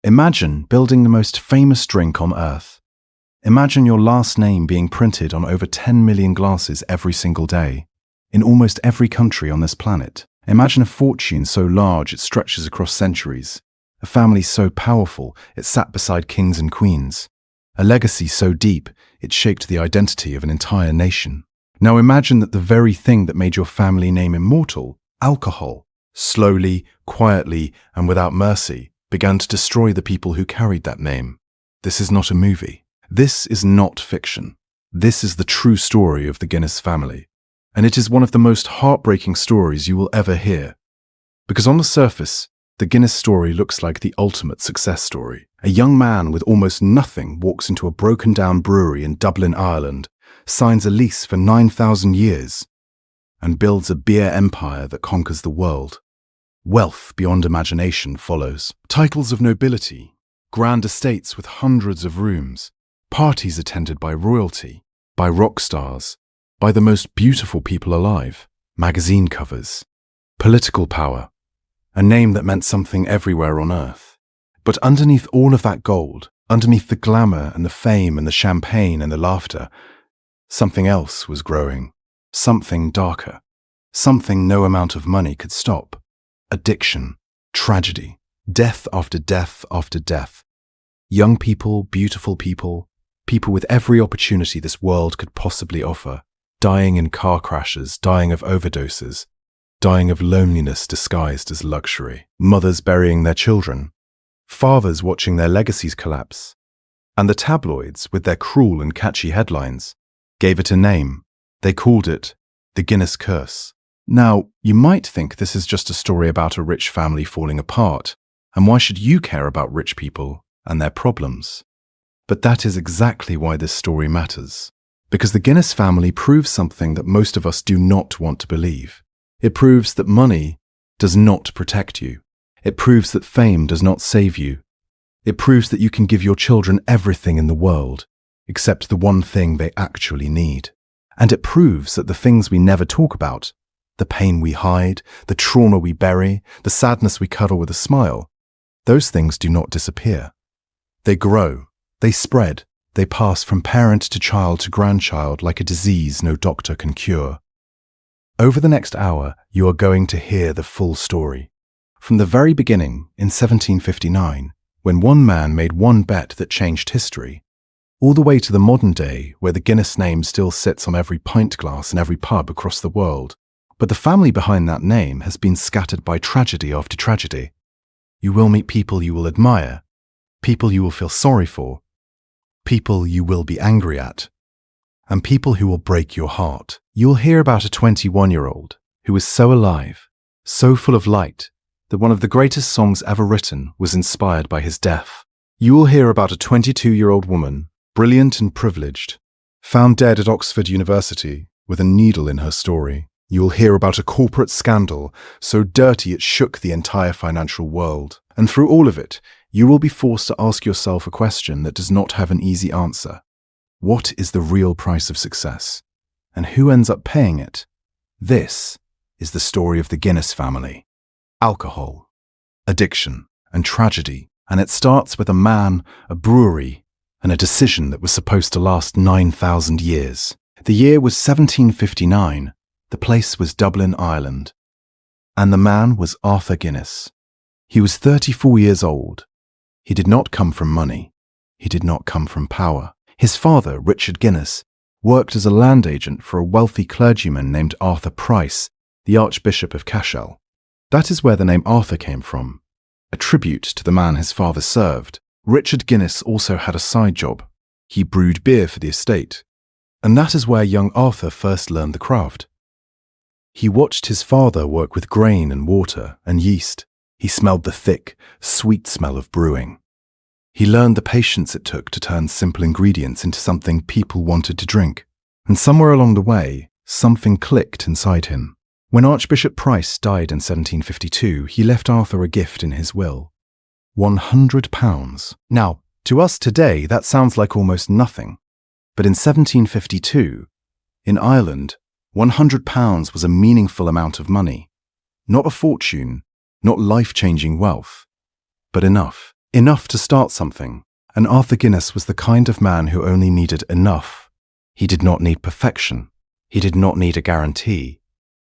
Imagine building the most famous drink on earth. Imagine your last name being printed on over 10 million glasses every single day, in almost every country on this planet. Imagine a fortune so large it stretches across centuries, a family so powerful it sat beside kings and queens, a legacy so deep it shaped the identity of an entire nation. Now imagine that the very thing that made your family name immortal, alcohol, slowly, quietly, and without mercy, began to destroy the people who carried that name. This is not a movie. This is not fiction. This is the true story of the Guinness family. And it is one of the most heartbreaking stories you will ever hear. Because on the surface, the Guinness story looks like the ultimate success story. A young man with almost nothing walks into a broken-down brewery in Dublin, Ireland, signs a lease for 9,000 years, and builds a beer empire that conquers the world. Wealth beyond imagination follows. Titles of nobility, grand estates with hundreds of rooms, parties attended by royalty, by rock stars, by the most beautiful people alive, magazine covers, political power, a name that meant something everywhere on earth. But underneath all of that gold, underneath the glamour and the fame and the champagne and the laughter, something else was growing, something darker, something no amount of money could stop. Addiction, tragedy, death after death after death. Young people, beautiful people, people with every opportunity this world could possibly offer, dying in car crashes, dying of overdoses, dying of loneliness disguised as luxury. Mothers burying their children, fathers watching their legacies collapse. And the tabloids, with their cruel and catchy headlines, gave it a name. They called it the Guinness Curse. Now, you might think this is just a story about a rich family falling apart, and why should you care about rich people and their problems? But that is exactly why this story matters. Because the Guinness family proves something that most of us do not want to believe. It proves that money does not protect you. It proves that fame does not save you. It proves that you can give your children everything in the world, except the one thing they actually need. And it proves that the things we never talk about, the pain we hide, the trauma we bury, the sadness we cuddle with a smile, those things do not disappear. They grow, they spread, they pass from parent to child to grandchild like a disease no doctor can cure. Over the next hour, you are going to hear the full story. From the very beginning, in 1759, when one man made one bet that changed history, all the way to the modern day where the Guinness name still sits on every pint glass in every pub across the world. But the family behind that name has been scattered by tragedy after tragedy. You will meet people you will admire, people you will feel sorry for, people you will be angry at, and people who will break your heart. You will hear about a 21-year-old who was so alive, so full of light, that one of the greatest songs ever written was inspired by his death. You will hear about a 22-year-old woman, brilliant and privileged, found dead at Oxford University with a needle in her story. You will hear about a corporate scandal so dirty it shook the entire financial world. And through all of it, you will be forced to ask yourself a question that does not have an easy answer. What is the real price of success? And who ends up paying it? This is the story of the Guinness family. Alcohol, addiction, and tragedy. And it starts with a man, a brewery, and a decision that was supposed to last 9,000 years. The year was 1759. The place was Dublin, Ireland. And the man was Arthur Guinness. He was 34 years old. He did not come from money. He did not come from power. His father, Richard Guinness, worked as a land agent for a wealthy clergyman named Arthur Price, the Archbishop of Cashel. That is where the name Arthur came from, a tribute to the man his father served. Richard Guinness also had a side job. He brewed beer for the estate. And that is where young Arthur first learned the craft. He watched his father work with grain and water and yeast. He smelled the thick, sweet smell of brewing. He learned the patience it took to turn simple ingredients into something people wanted to drink. And somewhere along the way, something clicked inside him. When Archbishop Price died in 1752, he left Arthur a gift in his will. £100. Now, to us today, that sounds like almost nothing. But in 1752, in Ireland, £100 was a meaningful amount of money. Not a fortune, not life-changing wealth, but enough. Enough to start something. And Arthur Guinness was the kind of man who only needed enough. He did not need perfection. He did not need a guarantee.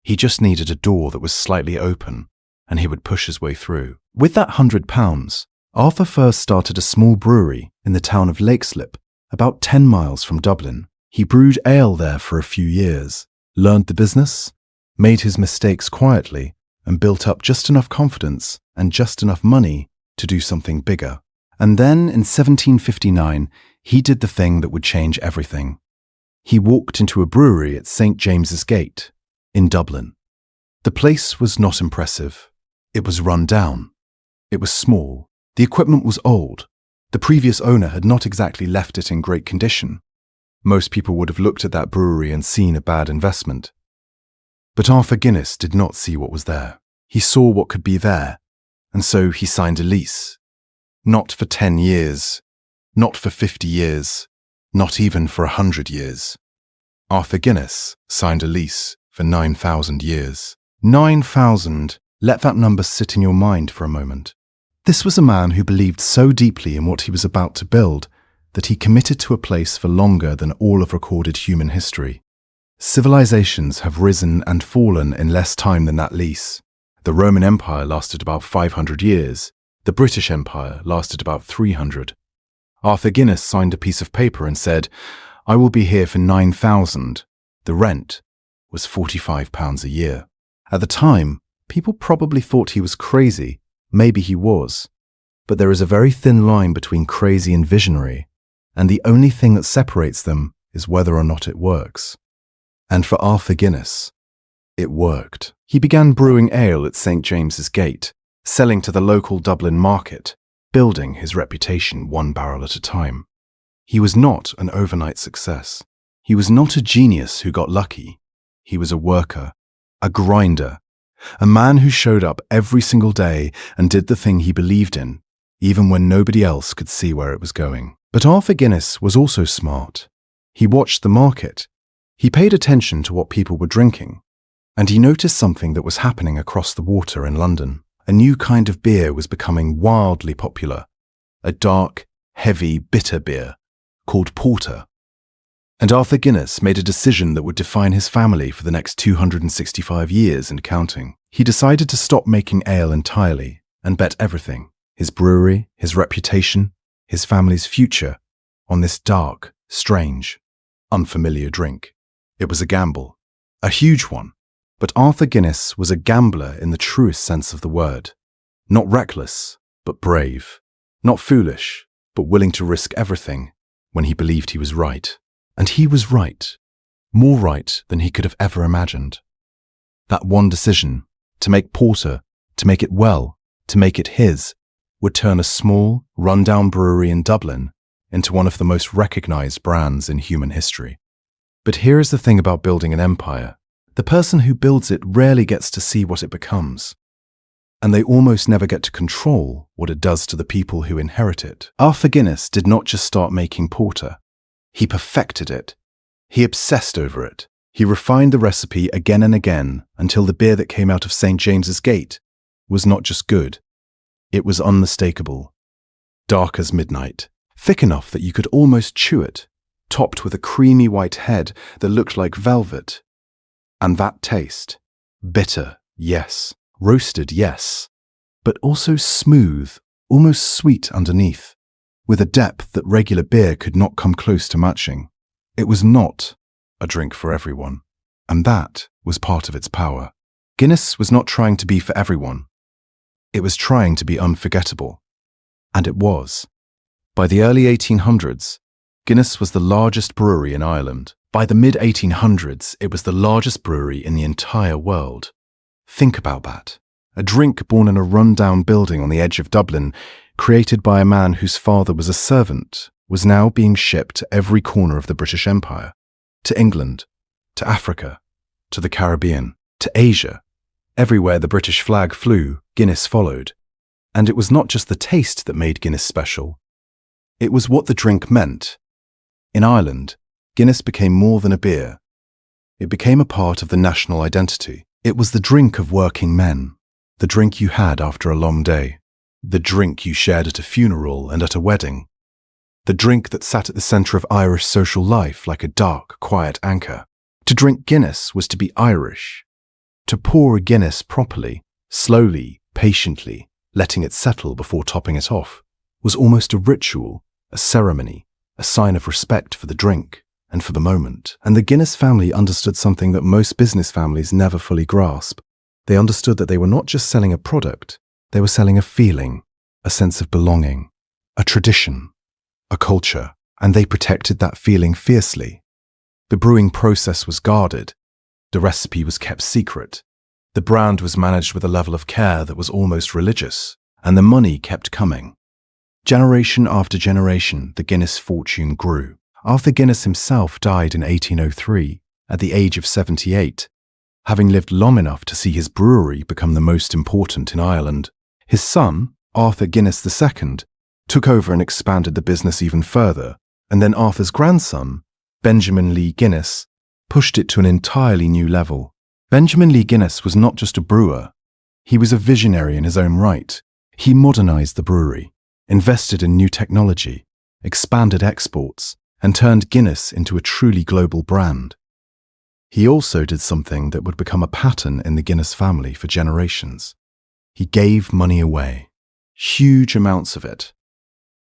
He just needed a door that was slightly open, and he would push his way through. With that £100, Arthur first started a small brewery in the town of Leixlip, about 10 miles from Dublin. He brewed ale there for a few years, learned the business, made his mistakes quietly, and built up just enough confidence and just enough money to do something bigger. And then, in 1759, he did the thing that would change everything. He walked into a brewery at St. James's Gate, in Dublin. The place was not impressive. It was run down. It was small. The equipment was old. The previous owner had not exactly left it in great condition. Most people would have looked at that brewery and seen a bad investment. But Arthur Guinness did not see what was there. He saw what could be there, and so he signed a lease. Not for 10 years, not for 50 years, not even for 100 years. Arthur Guinness signed a lease for 9,000 years. 9,000. Let that number sit in your mind for a moment. This was a man who believed so deeply in what he was about to build that he committed to a place for longer than all of recorded human history. Civilizations have risen and fallen in less time than that lease. The Roman Empire lasted about 500 years. The British Empire lasted about 300. Arthur Guinness signed a piece of paper and said, "I will be here for 9,000. The rent was £45 a year. At the time, people probably thought he was crazy. Maybe he was. But there is a very thin line between crazy and visionary, and the only thing that separates them is whether or not it works. And for Arthur Guinness, it worked. He began brewing ale at St. James's Gate, selling to the local Dublin market, building his reputation one barrel at a time. He was not an overnight success. He was not a genius who got lucky. He was a worker, a grinder, a man who showed up every single day and did the thing he believed in, even when nobody else could see where it was going. But Arthur Guinness was also smart. He watched the market. He paid attention to what people were drinking, and he noticed something that was happening across the water in London. A new kind of beer was becoming wildly popular, a dark, heavy, bitter beer called porter. And Arthur Guinness made a decision that would define his family for the next 265 years and counting. He decided to stop making ale entirely and bet everything, his brewery, his reputation, his family's future, on this dark, strange, unfamiliar drink. It was a gamble, a huge one. But Arthur Guinness was a gambler in the truest sense of the word. Not reckless, but brave. Not foolish, but willing to risk everything when he believed he was right. And he was right. More right than he could have ever imagined. That one decision, to make porter, to make it well, to make it his, would turn a small, run-down brewery in Dublin into one of the most recognized brands in human history. But here is the thing about building an empire. The person who builds it rarely gets to see what it becomes, and they almost never get to control what it does to the people who inherit it. Arthur Guinness did not just start making porter. He perfected it. He obsessed over it. He refined the recipe again and again until the beer that came out of St. James's Gate was not just good, it was unmistakable. Dark as midnight, thick enough that you could almost chew it, topped with a creamy white head that looked like velvet. And that taste, bitter, yes, roasted, yes, but also smooth, almost sweet underneath, with a depth that regular beer could not come close to matching. It was not a drink for everyone, and that was part of its power. Guinness was not trying to be for everyone. It was trying to be unforgettable. And it was. By the early 1800s, Guinness was the largest brewery in Ireland. By the mid-1800s, it was the largest brewery in the entire world. Think about that. A drink born in a run-down building on the edge of Dublin, created by a man whose father was a servant, was now being shipped to every corner of the British Empire, to England, to Africa, to the Caribbean, to Asia. Everywhere the British flag flew, Guinness followed. And it was not just the taste that made Guinness special. It was what the drink meant. In Ireland, Guinness became more than a beer. It became a part of the national identity. It was the drink of working men, the drink you had after a long day. The drink you shared at a funeral and at a wedding. The drink that sat at the centre of Irish social life like a dark, quiet anchor. To drink Guinness was to be Irish. To pour a Guinness properly, slowly, patiently, letting it settle before topping it off, was almost a ritual, a ceremony, a sign of respect for the drink and for the moment. And the Guinness family understood something that most business families never fully grasp. They understood that they were not just selling a product, they were selling a feeling, a sense of belonging, a tradition, a culture, and they protected that feeling fiercely. The brewing process was guarded, the recipe was kept secret, the brand was managed with a level of care that was almost religious, and the money kept coming. Generation after generation, the Guinness fortune grew. Arthur Guinness himself died in 1803, at the age of 78, having lived long enough to see his brewery become the most important in Ireland. His son, Arthur Guinness II, took over and expanded the business even further, and then Arthur's grandson, Benjamin Lee Guinness, pushed it to an entirely new level. Benjamin Lee Guinness was not just a brewer, he was a visionary in his own right. He modernized the brewery, invested in new technology, expanded exports, and turned Guinness into a truly global brand. He also did something that would become a pattern in the Guinness family for generations. He gave money away, huge amounts of it.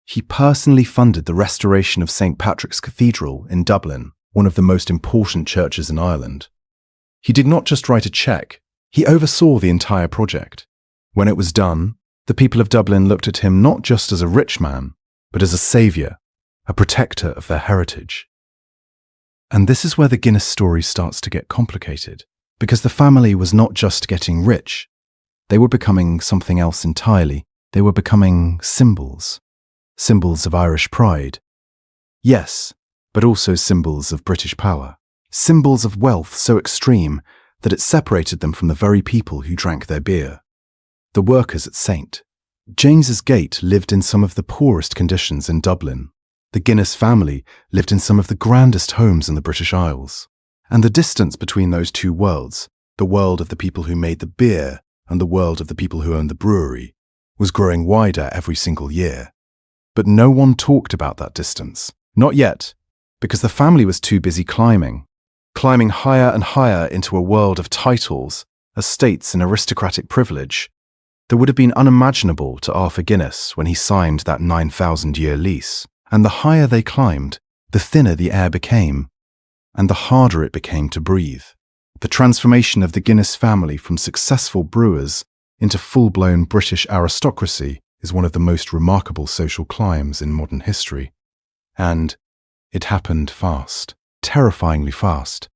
He personally funded the restoration of St. Patrick's Cathedral in Dublin, one of the most important churches in Ireland. He did not just write a check, he oversaw the entire project. When it was done, the people of Dublin looked at him not just as a rich man, but as a saviour, a protector of their heritage. And this is where the Guinness story starts to get complicated, because the family was not just getting rich, they were becoming something else entirely. They were becoming symbols. Symbols of Irish pride. Yes, but also symbols of British power. Symbols of wealth so extreme that it separated them from the very people who drank their beer. The workers at St. James's Gate lived in some of the poorest conditions in Dublin. The Guinness family lived in some of the grandest homes in the British Isles. And the distance between those two worlds, the world of the people who made the beer and the world of the people who owned the brewery, was growing wider every single year. But no one talked about that distance. Not yet, because the family was too busy climbing higher and higher into a world of titles, estates and aristocratic privilege that would have been unimaginable to Arthur Guinness when he signed that 9,000-year lease. And the higher they climbed, the thinner the air became, and the harder it became to breathe. The transformation of the Guinness family from successful brewers into full-blown British aristocracy is one of the most remarkable social climbs in modern history. And it happened fast, terrifyingly fast.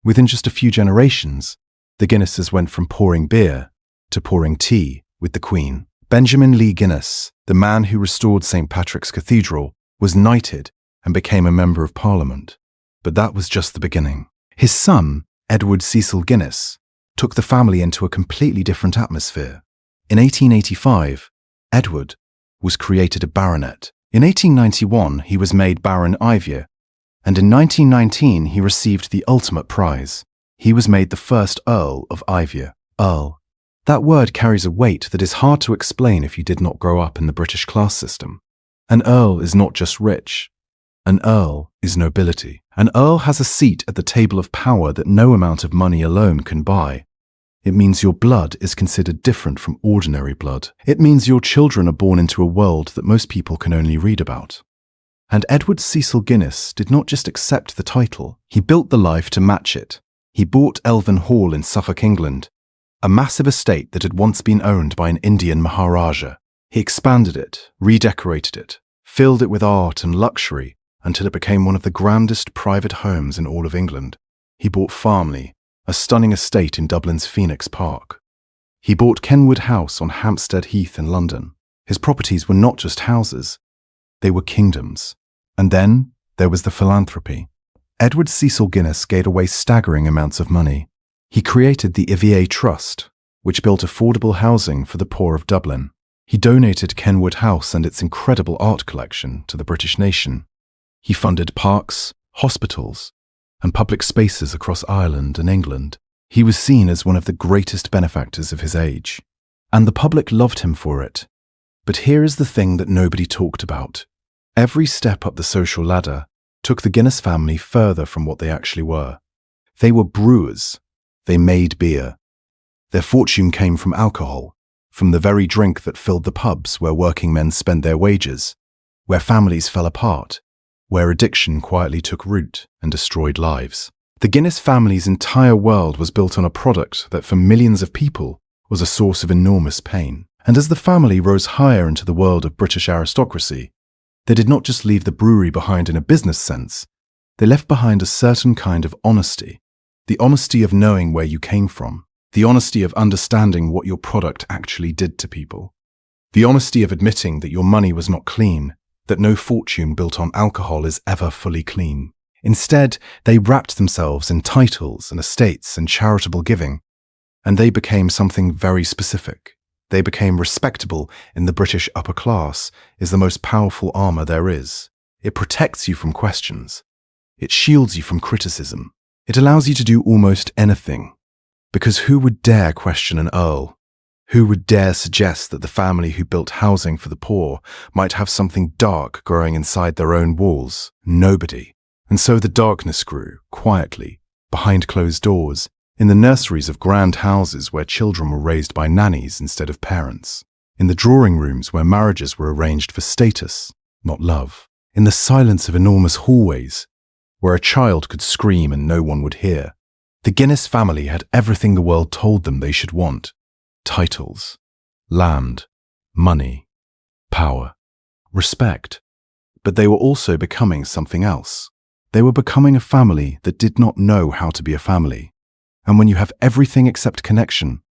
Within just a few generations, the Guinnesses went from pouring beer to pouring tea with the Queen. Benjamin Lee Guinness, the man who restored St. Patrick's Cathedral, was knighted and became a Member of Parliament. But that was just the beginning. His son, Edward Cecil Guinness, took the family into a completely different atmosphere. In 1885, Edward was created a baronet. In 1891, he was made Baron Ivier, and in 1919 he received the ultimate prize. He was made the first Earl of Ivier. Earl. That word carries a weight that is hard to explain if you did not grow up in the British class system. An Earl is not just rich. An Earl is nobility. An Earl has a seat at the table of power that no amount of money alone can buy. It means your blood is considered different from ordinary blood. It means your children are born into a world that most people can only read about. And Edward Cecil Guinness did not just accept the title, he built the life to match it. He bought Elvin Hall in Suffolk, England, a massive estate that had once been owned by an Indian Maharaja. He expanded it, redecorated it, filled it with art and luxury until it became one of the grandest private homes in all of England. He bought Farmley, a stunning estate in Dublin's Phoenix Park. He bought Kenwood House on Hampstead Heath in London. His properties were not just houses, they were kingdoms. And then there was the philanthropy. Edward Cecil Guinness gave away staggering amounts of money. He created the Ivier Trust, which built affordable housing for the poor of Dublin. He donated Kenwood House and its incredible art collection to the British nation. He funded parks, hospitals, and public spaces across Ireland and England. He was seen as one of the greatest benefactors of his age, and the public loved him for it. But here is the thing that nobody talked about. Every step up the social ladder took the Guinness family further from what they actually were. They were brewers. They made beer. Their fortune came from alcohol, from the very drink that filled the pubs where working men spent their wages, where families fell apart, where addiction quietly took root and destroyed lives. The Guinness family's entire world was built on a product that for millions of people was a source of enormous pain. And as the family rose higher into the world of British aristocracy, they did not just leave the brewery behind in a business sense, they left behind a certain kind of honesty. The honesty of knowing where you came from. The honesty of understanding what your product actually did to people. The honesty of admitting that your money was not clean, that no fortune built on alcohol is ever fully clean. Instead, they wrapped themselves in titles and estates and charitable giving, and they became something very specific. They became respectable in the British upper class is the most powerful armor there is. It protects you from questions. It shields you from criticism. It allows you to do almost anything. Because who would dare question an earl? Who would dare suggest that the family who built housing for the poor might have something dark growing inside their own walls? Nobody. And so the darkness grew, quietly, behind closed doors, in the nurseries of grand houses where children were raised by nannies instead of parents, in the drawing rooms where marriages were arranged for status, not love, in the silence of enormous hallways where a child could scream and no one would hear. The Guinness family had everything the world told them they should want: titles, land, money, power, respect. But they were also becoming something else. They were becoming a family that did not know how to be a family. And when you have everything except connection,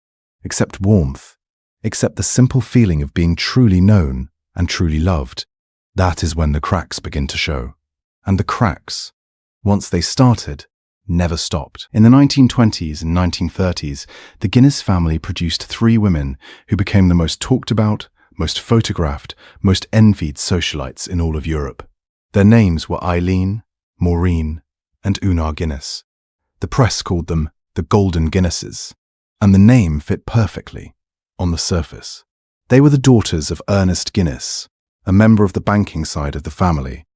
except warmth, except the simple feeling of being truly known and truly loved, that is when the cracks begin to show. And the cracks, once they started, never stopped. In the 1920s and 1930s, the Guinness family produced three women who became the most talked about, most photographed, most envied socialites in all of Europe. Their names were Eileen, Maureen, and Una Guinness. The press called them the Golden Guinnesses, and the name fit perfectly on the surface. They were the daughters of Ernest Guinness, a member of the banking side of the family,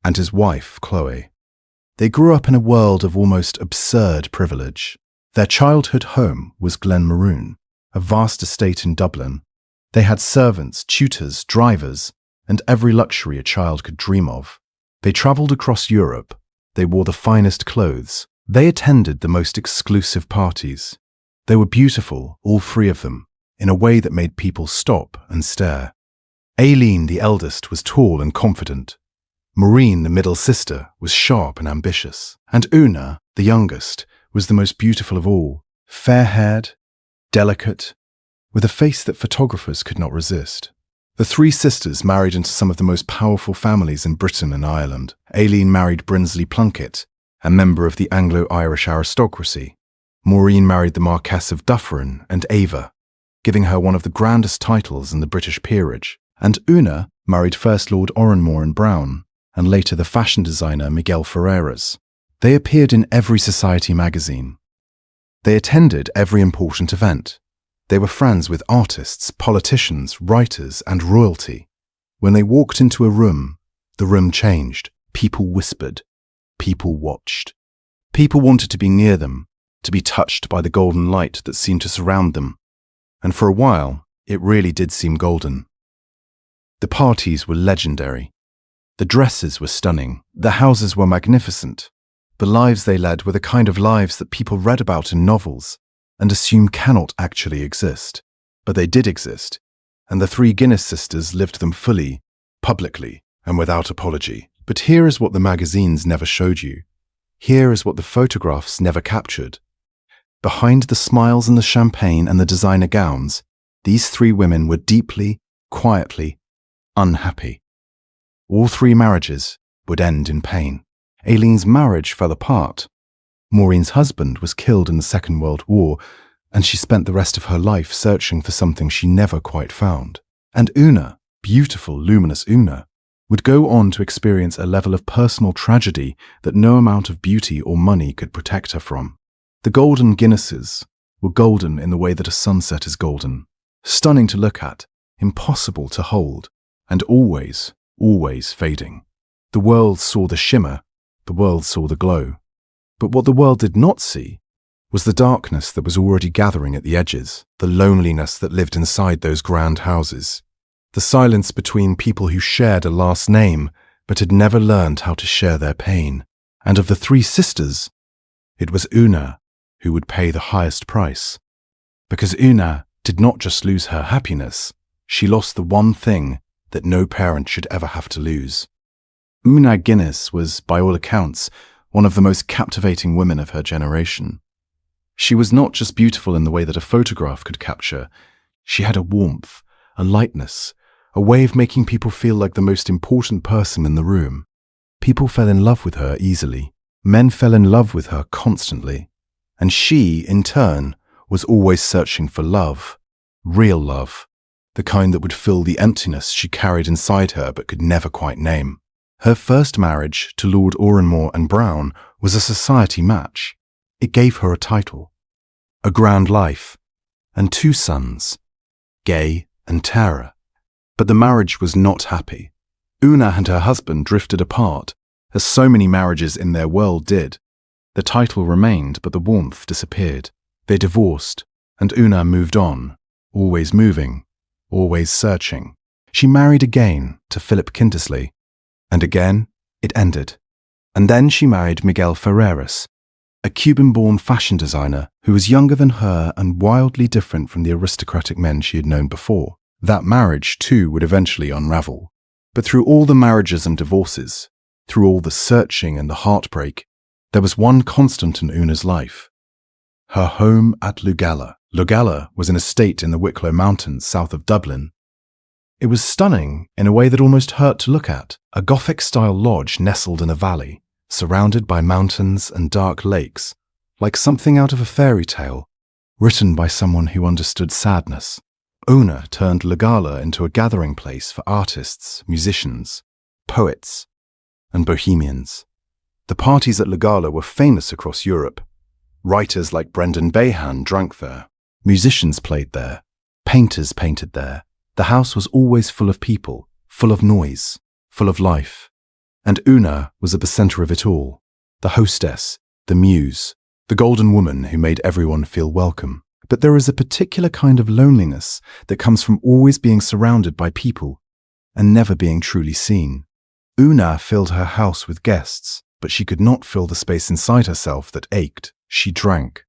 and his wife, Chloe. They grew up in a world of almost absurd privilege. Their childhood home was Glenmaroon, a vast estate in Dublin. They had servants, tutors, drivers, and every luxury a child could dream of. They travelled across Europe. They wore the finest clothes. They attended the most exclusive parties. They were beautiful, all three of them, in a way that made people stop and stare. Aileen, the eldest, was tall and confident. Maureen, the middle sister, was sharp and ambitious. And Una, the youngest, was the most beautiful of all, fair-haired, delicate, with a face that photographers could not resist. The three sisters married into some of the most powerful families in Britain and Ireland. Aileen married Brinsley Plunkett, a member of the Anglo-Irish aristocracy. Maureen married the Marquess of Dufferin and Ava, giving her one of the grandest titles in the British peerage. And Una married First Lord Oranmore and Brown, and later the fashion designer Miguel Ferreras. They appeared in every society magazine. They attended every important event. They were friends with artists, politicians, writers, and royalty. When they walked into a room, the room changed. People whispered. People watched. People wanted to be near them, to be touched by the golden light that seemed to surround them. And for a while, it really did seem golden. The parties were legendary. The dresses were stunning. The houses were magnificent. The lives they led were the kind of lives that people read about in novels and assume cannot actually exist. But they did exist, and the three Guinness sisters lived them fully, publicly, and without apology. But here is what the magazines never showed you. Here is what the photographs never captured. Behind the smiles and the champagne and the designer gowns, these three women were deeply, quietly unhappy. All three marriages would end in pain. Aileen's marriage fell apart. Maureen's husband was killed in the Second World War, and she spent the rest of her life searching for something she never quite found. And Una, beautiful, luminous Una, would go on to experience a level of personal tragedy that no amount of beauty or money could protect her from. The Golden Guinnesses were golden in the way that a sunset is golden, stunning to look at, impossible to hold, and always, always fading. The world saw the shimmer, the world saw the glow. But what the world did not see was the darkness that was already gathering at the edges, the loneliness that lived inside those grand houses, the silence between people who shared a last name but had never learned how to share their pain. And of the three sisters, it was Una who would pay the highest price. Because Una did not just lose her happiness, she lost the one thing that no parent should ever have to lose. Una Guinness was, by all accounts, one of the most captivating women of her generation. She was not just beautiful in the way that a photograph could capture. She had a warmth, a lightness, a way of making people feel like the most important person in the room. People fell in love with her easily. Men fell in love with her constantly. And she, in turn, was always searching for love, real love, the kind that would fill the emptiness she carried inside her but could never quite name. Her first marriage to Lord Oranmore and Brown was a society match. It gave her a title, a grand life, and 2 sons, Gay and Tara. But the marriage was not happy. Una and her husband drifted apart, as so many marriages in their world did. The title remained, but the warmth disappeared. They divorced, and Una moved on, always moving, always searching. She married again to Philip Kindersley, and again it ended. And then she married Miguel Ferreras, a Cuban-born fashion designer who was younger than her and wildly different from the aristocratic men she had known before. That marriage, too, would eventually unravel. But through all the marriages and divorces, through all the searching and the heartbreak, there was one constant in Una's life: her home at Lugalla. Lugalla was an estate in the Wicklow Mountains south of Dublin. It was stunning in a way that almost hurt to look at, a Gothic-style lodge nestled in a valley, surrounded by mountains and dark lakes, like something out of a fairy tale, written by someone who understood sadness. Una turned Lugalla into a gathering place for artists, musicians, poets, and bohemians. The parties at Lugalla were famous across Europe. Writers like Brendan Behan drank there. Musicians played there. Painters painted there. The house was always full of people, full of noise, full of life. And Una was at the center of it all, the hostess, the muse, the golden woman who made everyone feel welcome. But there is a particular kind of loneliness that comes from always being surrounded by people and never being truly seen. Una filled her house with guests, but she could not fill the space inside herself that ached. She drank.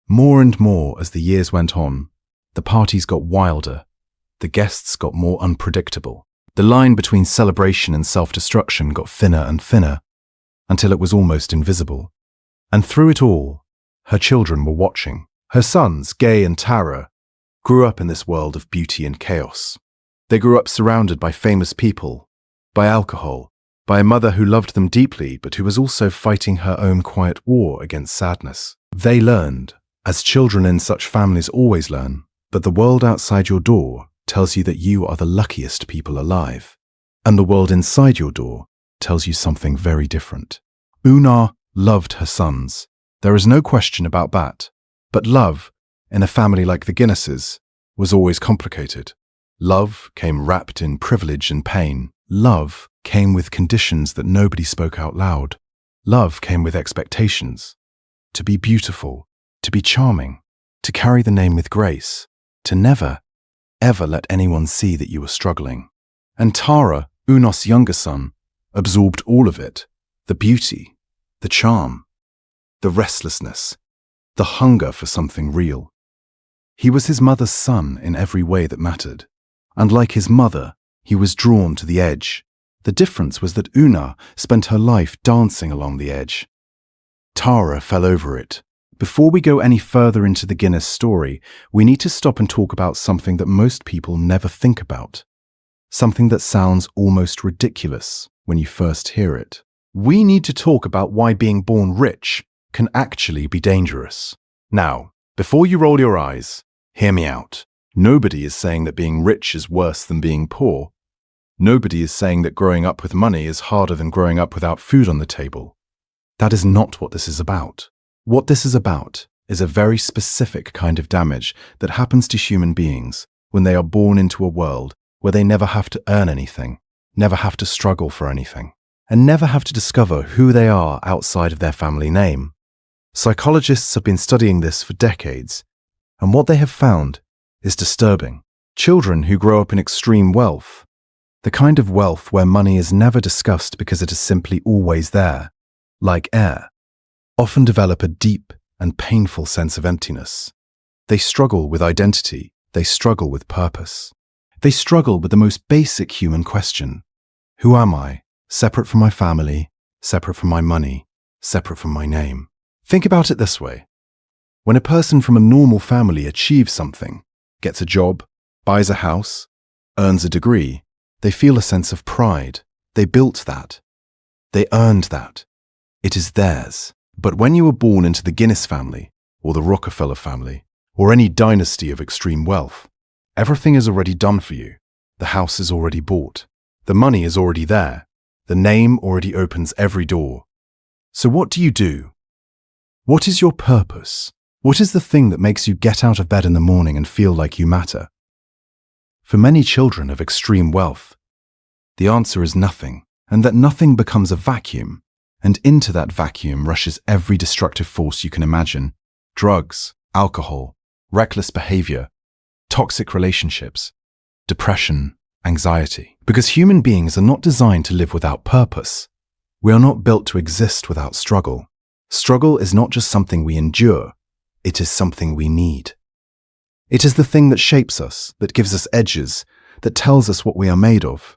More and more as the years went on, the parties got wilder, the guests got more unpredictable. The line between celebration and self-destruction got thinner and thinner, until it was almost invisible. And through it all, her children were watching. Her sons, Gay and Tara, grew up in this world of beauty and chaos. They grew up surrounded by famous people, by alcohol, by a mother who loved them deeply but who was also fighting her own quiet war against sadness. They learned, as children in such families always learn, that the world outside your door tells you that you are the luckiest people alive, and the world inside your door tells you something very different. Una loved her sons. There is no question about that. But love, in a family like the Guinnesses, was always complicated. Love came wrapped in privilege and pain. Love came with conditions that nobody spoke out loud. Love came with expectations. To be beautiful, to be charming, to carry the name with grace, to never, ever let anyone see that you were struggling. And Tara, Unos' younger son, absorbed all of it: the beauty, the charm, the restlessness, the hunger for something real. He was his mother's son in every way that mattered, and like his mother, he was drawn to the edge. The difference was that Una spent her life dancing along the edge. Tara fell over it. Before we go any further into the Guinness story, we need to stop and talk about something that most people never think about. Something that sounds almost ridiculous when you first hear it. We need to talk about why being born rich can actually be dangerous. Now, before you roll your eyes, hear me out. Nobody is saying that being rich is worse than being poor. Nobody is saying that growing up with money is harder than growing up without food on the table. That is not what this is about. What this is about is a very specific kind of damage that happens to human beings when they are born into a world where they never have to earn anything, never have to struggle for anything, and never have to discover who they are outside of their family name. Psychologists have been studying this for decades, and what they have found is disturbing. Children who grow up in extreme wealth, the kind of wealth where money is never discussed because it is simply always there, like air, often develop a deep and painful sense of emptiness. They struggle with identity. They struggle with purpose. They struggle with the most basic human question. Who am I? Separate from my family, separate from my money, separate from my name. Think about it this way. When a person from a normal family achieves something, gets a job, buys a house, earns a degree, they feel a sense of pride. They built that. They earned that. It is theirs. But when you were born into the Guinness family, or the Rockefeller family, or any dynasty of extreme wealth, everything is already done for you. The house is already bought. The money is already there. The name already opens every door. So what do? What is your purpose? What is the thing that makes you get out of bed in the morning and feel like you matter? For many children of extreme wealth, the answer is nothing, and that nothing becomes a vacuum, and into that vacuum rushes every destructive force you can imagine: drugs, alcohol, reckless behavior, toxic relationships, depression, anxiety. Because human beings are not designed to live without purpose. We are not built to exist without struggle. Struggle is not just something we endure, it is something we need. It is the thing that shapes us, that gives us edges, that tells us what we are made of.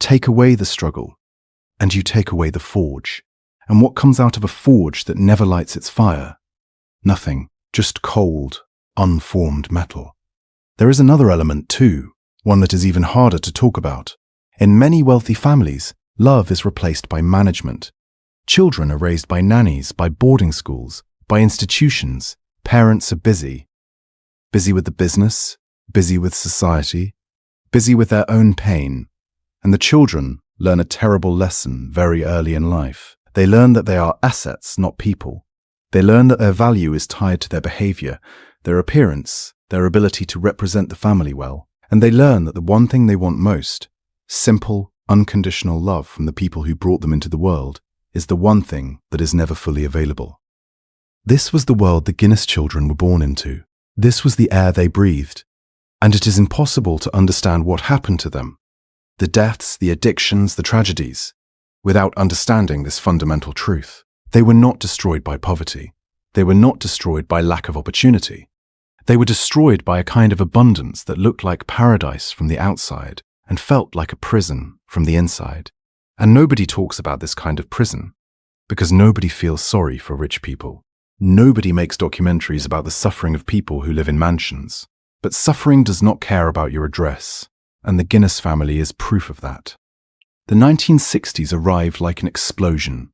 Take away the struggle, and you take away the forge. And what comes out of a forge that never lights its fire? Nothing, just cold, unformed metal. There is another element too, one that is even harder to talk about. In many wealthy families, love is replaced by management. Children are raised by nannies, by boarding schools, by institutions. Parents are busy. Busy with the business, busy with society, busy with their own pain. And the children learn a terrible lesson very early in life. They learn that they are assets, not people. They learn that their value is tied to their behavior, their appearance, their ability to represent the family well. And they learn that the one thing they want most, simple, unconditional love from the people who brought them into the world, is the one thing that is never fully available. This was the world the Guinness children were born into. This was the air they breathed. And it is impossible to understand what happened to them, the deaths, the addictions, the tragedies, without understanding this fundamental truth. They were not destroyed by poverty. They were not destroyed by lack of opportunity. They were destroyed by a kind of abundance that looked like paradise from the outside and felt like a prison from the inside. And nobody talks about this kind of prison, because nobody feels sorry for rich people. Nobody makes documentaries about the suffering of people who live in mansions. But suffering does not care about your address, and the Guinness family is proof of that. The 1960s arrived like an explosion.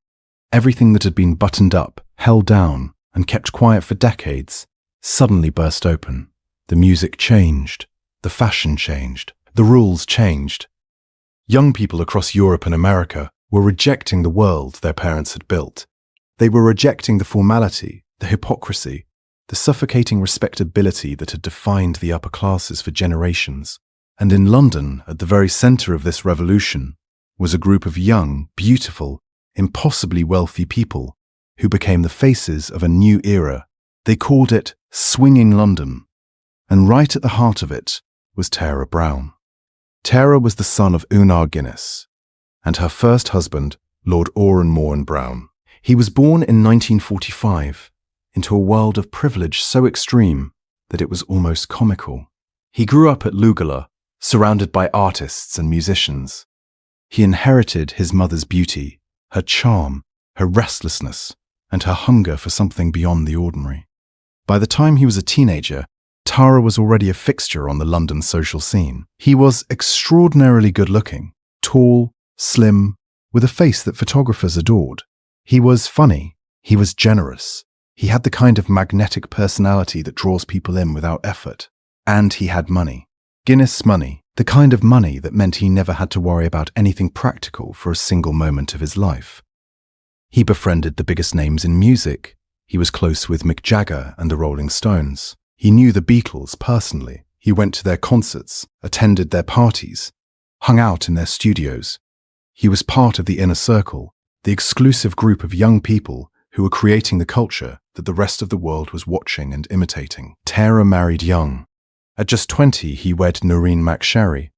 Everything that had been buttoned up, held down, and kept quiet for decades suddenly burst open. The music changed, the fashion changed, the rules changed. Young people across Europe and America were rejecting the world their parents had built. They were rejecting the formality, the hypocrisy, the suffocating respectability that had defined the upper classes for generations. And in London, at the very centre of this revolution, was a group of young, beautiful, impossibly wealthy people who became the faces of a new era. They called it Swinging London. And right at the heart of it was Tara Brown. Tara was the son of Unar Guinness, and her first husband, Lord Oran Moran Brown. He was born in 1945 into a world of privilege so extreme that it was almost comical. He grew up at Lugala, surrounded by artists and musicians. He inherited his mother's beauty, her charm, her restlessness, and her hunger for something beyond the ordinary. By the time he was a teenager, Tara was already a fixture on the London social scene. He was extraordinarily good-looking, tall, slim, with a face that photographers adored. He was funny. He was generous. He had the kind of magnetic personality that draws people in without effort. And he had money. Guinness money, the kind of money that meant he never had to worry about anything practical for a single moment of his life. He befriended the biggest names in music. He was close with Mick Jagger and the Rolling Stones. He knew the Beatles personally. He went to their concerts, attended their parties, hung out in their studios. He was part of the inner circle, the exclusive group of young people who were creating the culture that the rest of the world was watching and imitating. Tara married young. At just 20, he wed Noreen McSherry,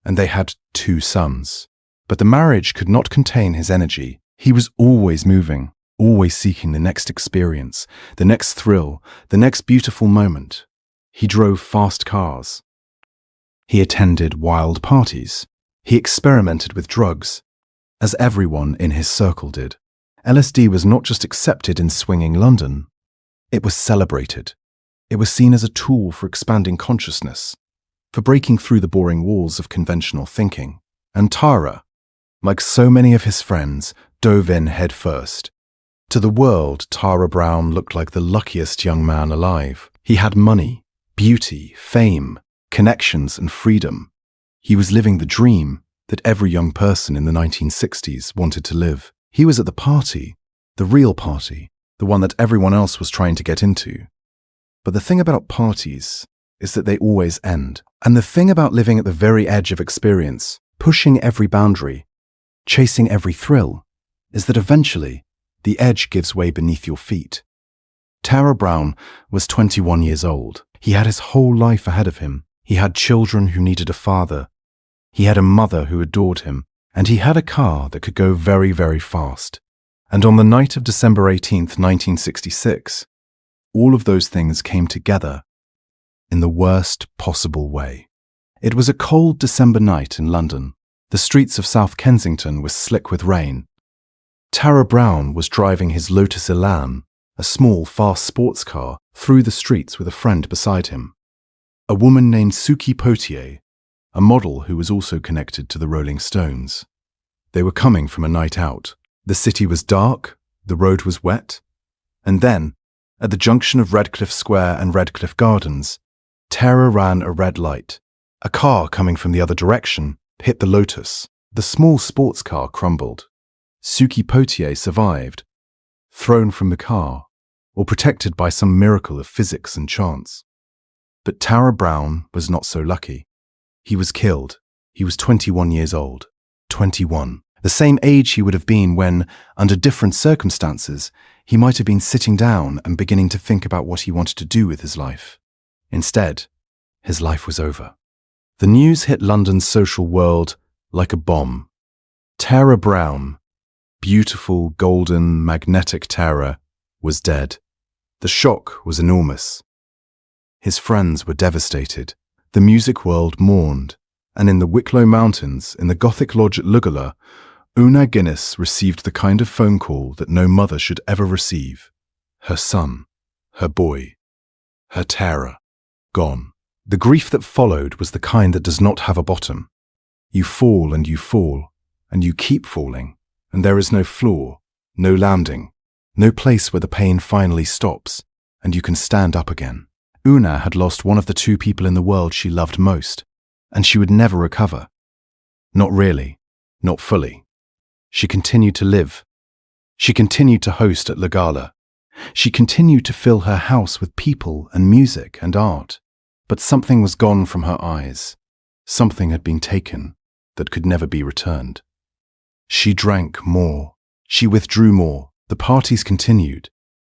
and they had 2 sons. But the marriage could not contain his energy. He was always moving, always seeking the next experience, the next thrill, the next beautiful moment. He drove fast cars. He attended wild parties. He experimented with drugs, as everyone in his circle did. LSD was not just accepted in swinging London. It was celebrated. It was seen as a tool for expanding consciousness, for breaking through the boring walls of conventional thinking. And Tara, like so many of his friends, dove in head first. To the world, Tara Brown looked like the luckiest young man alive. He had money, beauty, fame, connections, and freedom. He was living the dream that every young person in the 1960s wanted to live. He was at the party, the real party, the one that everyone else was trying to get into. But the thing about parties is that they always end. And the thing about living at the very edge of experience, pushing every boundary, chasing every thrill, is that eventually the edge gives way beneath your feet. Tara Brown was 21 years old. He had his whole life ahead of him. He had children who needed a father. He had a mother who adored him. And he had a car that could go very, very fast. And on the night of December 18th, 1966, all of those things came together in the worst possible way. It was a cold December night in London. The streets of South Kensington were slick with rain. Tara Brown was driving his Lotus Elan, a small, fast sports car, through the streets with a friend beside him. A woman named Suki Potier, a model who was also connected to the Rolling Stones. They were coming from a night out. The city was dark, the road was wet, and then, at the junction of Redcliffe Square and Redcliffe Gardens, Tara ran a red light. A car coming from the other direction hit the Lotus. The small sports car crumbled. Suki Potier survived, thrown from the car, or protected by some miracle of physics and chance. But Tara Brown was not so lucky. He was killed. He was 21 years old. 21. The same age he would have been when, under different circumstances, he might have been sitting down and beginning to think about what he wanted to do with his life. Instead, his life was over. The news hit London's social world like a bomb. Tara Brown, beautiful, golden, magnetic Tara, was dead. The shock was enormous. His friends were devastated. The music world mourned, and in the Wicklow Mountains, in the Gothic Lodge at Lugala, Una Guinness received the kind of phone call that no mother should ever receive. Her son, her boy, her Tara, gone. The grief that followed was the kind that does not have a bottom. You fall, and you keep falling, and there is no floor, no landing, no place where the pain finally stops, and you can stand up again. Una had lost one of the 2 people in the world she loved most, and she would never recover. Not really, not fully. She continued to live. She continued to host at La Gala. She continued to fill her house with people and music and art. But something was gone from her eyes. Something had been taken that could never be returned. She drank more. She withdrew more. The parties continued,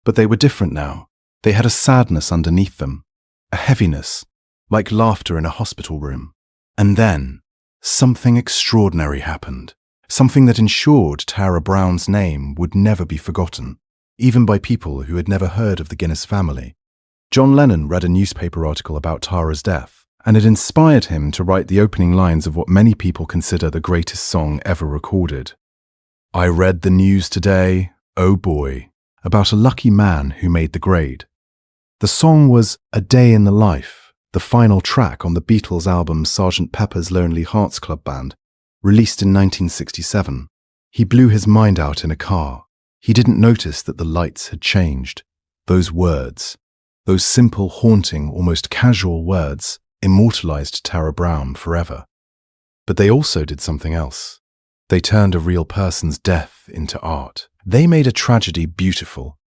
but they were different now. They had a sadness underneath them, a heaviness, like laughter in a hospital room. And then, something extraordinary happened, something that ensured Tara Brown's name would never be forgotten, even by people who had never heard of the Guinness family. John Lennon read a newspaper article about Tara's death, and it inspired him to write the opening lines of what many people consider the greatest song ever recorded. I read the news today, oh boy, about a lucky man who made the grade. The song was A Day in the Life, the final track on the Beatles' album Sgt. Pepper's Lonely Hearts Club Band, released in 1967. He blew his mind out in a car. He didn't notice that the lights had changed. Those words, those simple, haunting, almost casual words, immortalized Tara Brown forever. But they also did something else. They turned a real person's death into art. They made a tragedy beautiful.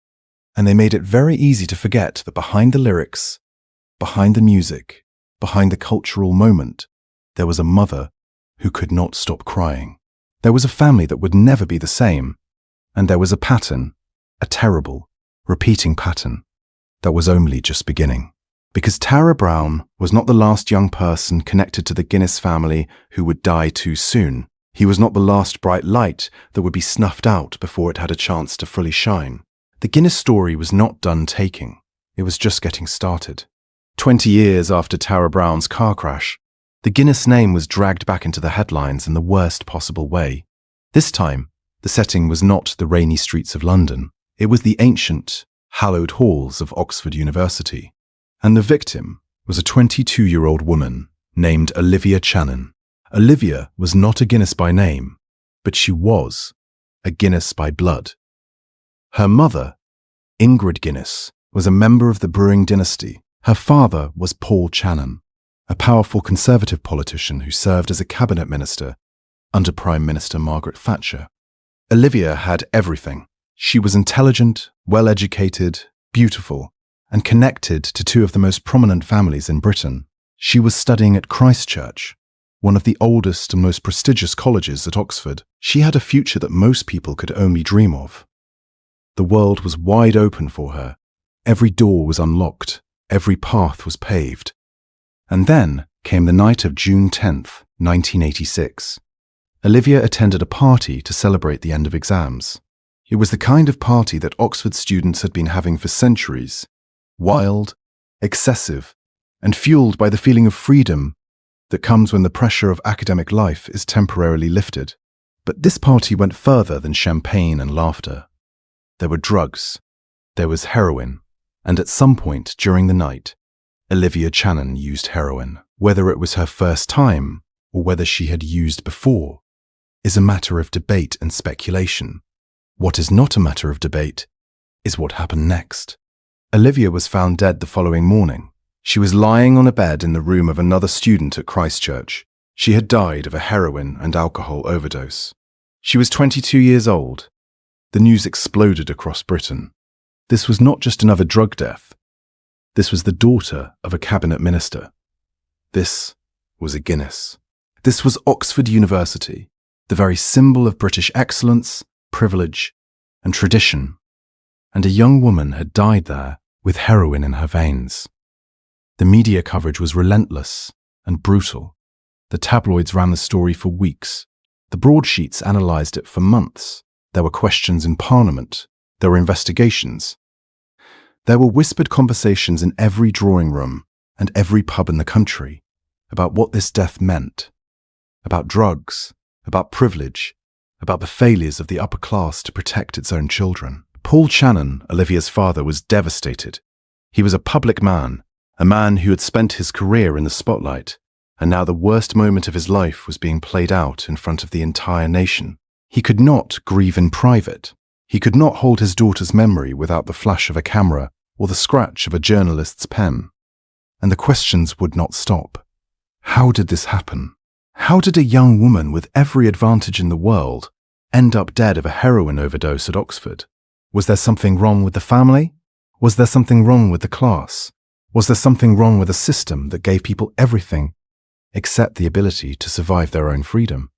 And they made it very easy to forget that behind the lyrics, behind the music, behind the cultural moment, there was a mother who could not stop crying. There was a family that would never be the same. And there was a pattern, a terrible, repeating pattern, that was only just beginning. Because Tara Brown was not the last young person connected to the Guinness family who would die too soon. He was not the last bright light that would be snuffed out before it had a chance to fully shine. The Guinness story was not done taking. It was just getting started. 20 years after Tara Brown's car crash, the Guinness name was dragged back into the headlines in the worst possible way. This time, the setting was not the rainy streets of London. It was the ancient, hallowed halls of Oxford University. And the victim was a 22-year-old woman named Olivia Channon. Olivia was not a Guinness by name, but she was a Guinness by blood. Her mother, Ingrid Guinness, was a member of the brewing dynasty. Her father was Paul Channon, a powerful Conservative politician who served as a cabinet minister under Prime Minister Margaret Thatcher. Olivia had everything. She was intelligent, well-educated, beautiful, and connected to two of the most prominent families in Britain. She was studying at Christ Church, one of the oldest and most prestigious colleges at Oxford. She had a future that most people could only dream of. The world was wide open for her. Every door was unlocked. Every path was paved. And then came the night of June 10th, 1986. Olivia attended a party to celebrate the end of exams. It was the kind of party that Oxford students had been having for centuries. Wild, excessive, and fueled by the feeling of freedom that comes when the pressure of academic life is temporarily lifted. But this party went further than champagne and laughter. There were drugs, there was heroin, and at some point during the night, Olivia Channon used heroin. Whether it was her first time or whether she had used before is a matter of debate and speculation. What is not a matter of debate is what happened next. Olivia was found dead the following morning. She was lying on a bed in the room of another student at Christ Church. She had died of a heroin and alcohol overdose. She was 22 years old. The news exploded across Britain. This was not just another drug death. This was the daughter of a cabinet minister. This was a Guinness. This was Oxford University, the very symbol of British excellence, privilege, and tradition. And a young woman had died there with heroin in her veins. The media coverage was relentless and brutal. The tabloids ran the story for weeks. The broadsheets analysed it for months. There were questions in Parliament. There were investigations. There were whispered conversations in every drawing room and every pub in the country about what this death meant, about drugs, about privilege, about the failures of the upper class to protect its own children. Paul Channon, Olivia's father, was devastated. He was a public man, a man who had spent his career in the spotlight, and now the worst moment of his life was being played out in front of the entire nation. He could not grieve in private. He could not hold his daughter's memory without the flash of a camera or the scratch of a journalist's pen. And the questions would not stop. How did this happen? How did a young woman with every advantage in the world end up dead of a heroin overdose at Oxford? Was there something wrong with the family? Was there something wrong with the class? Was there something wrong with a system that gave people everything except the ability to survive their own freedom?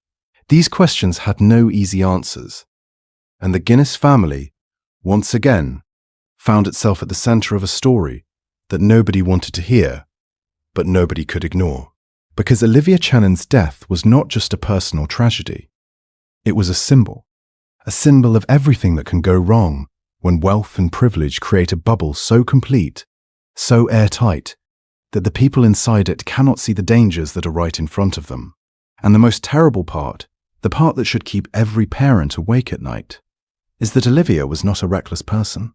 These questions had no easy answers, and the Guinness family, once again, found itself at the centre of a story that nobody wanted to hear, but nobody could ignore. Because Olivia Channon's death was not just a personal tragedy. It was a symbol of everything that can go wrong when wealth and privilege create a bubble so complete, so airtight, that the people inside it cannot see the dangers that are right in front of them. And the most terrible part, the part that should keep every parent awake at night, is that Olivia was not a reckless person.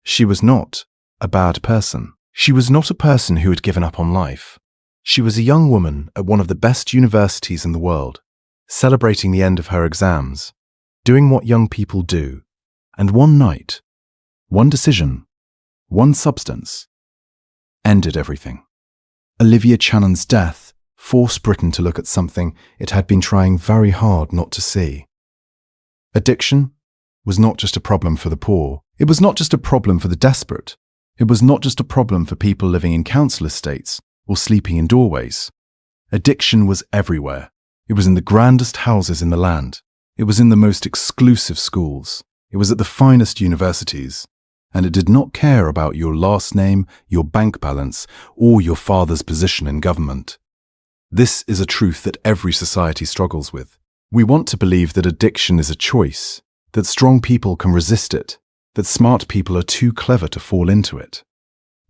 She was not a bad person. She was not a person who had given up on life. She was a young woman at one of the best universities in the world, celebrating the end of her exams, doing what young people do, and one night, one decision, one substance, ended everything. Olivia Channon's death forced Britain to look at something it had been trying very hard not to see. Addiction was not just a problem for the poor. It was not just a problem for the desperate. It was not just a problem for people living in council estates or sleeping in doorways. Addiction was everywhere. It was in the grandest houses in the land. It was in the most exclusive schools. It was at the finest universities. And it did not care about your last name, your bank balance, or your father's position in government. This is a truth that every society struggles with. We want to believe that addiction is a choice, that strong people can resist it, that smart people are too clever to fall into it,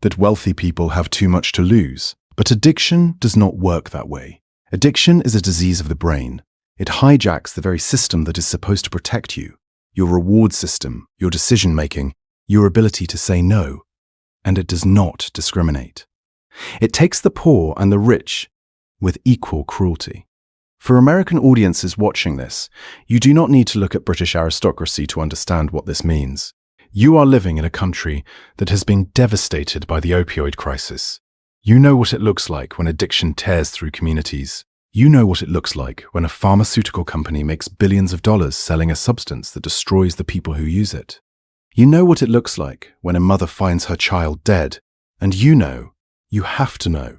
that wealthy people have too much to lose. But addiction does not work that way. Addiction is a disease of the brain. It hijacks the very system that is supposed to protect you, your reward system, your decision-making, your ability to say no, and it does not discriminate. It takes the poor and the rich with equal cruelty. For American audiences watching this, you do not need to look at British aristocracy to understand what this means. You are living in a country that has been devastated by the opioid crisis. You know what it looks like when addiction tears through communities. You know what it looks like when a pharmaceutical company makes billions of dollars selling a substance that destroys the people who use it. You know what it looks like when a mother finds her child dead, and you have to know,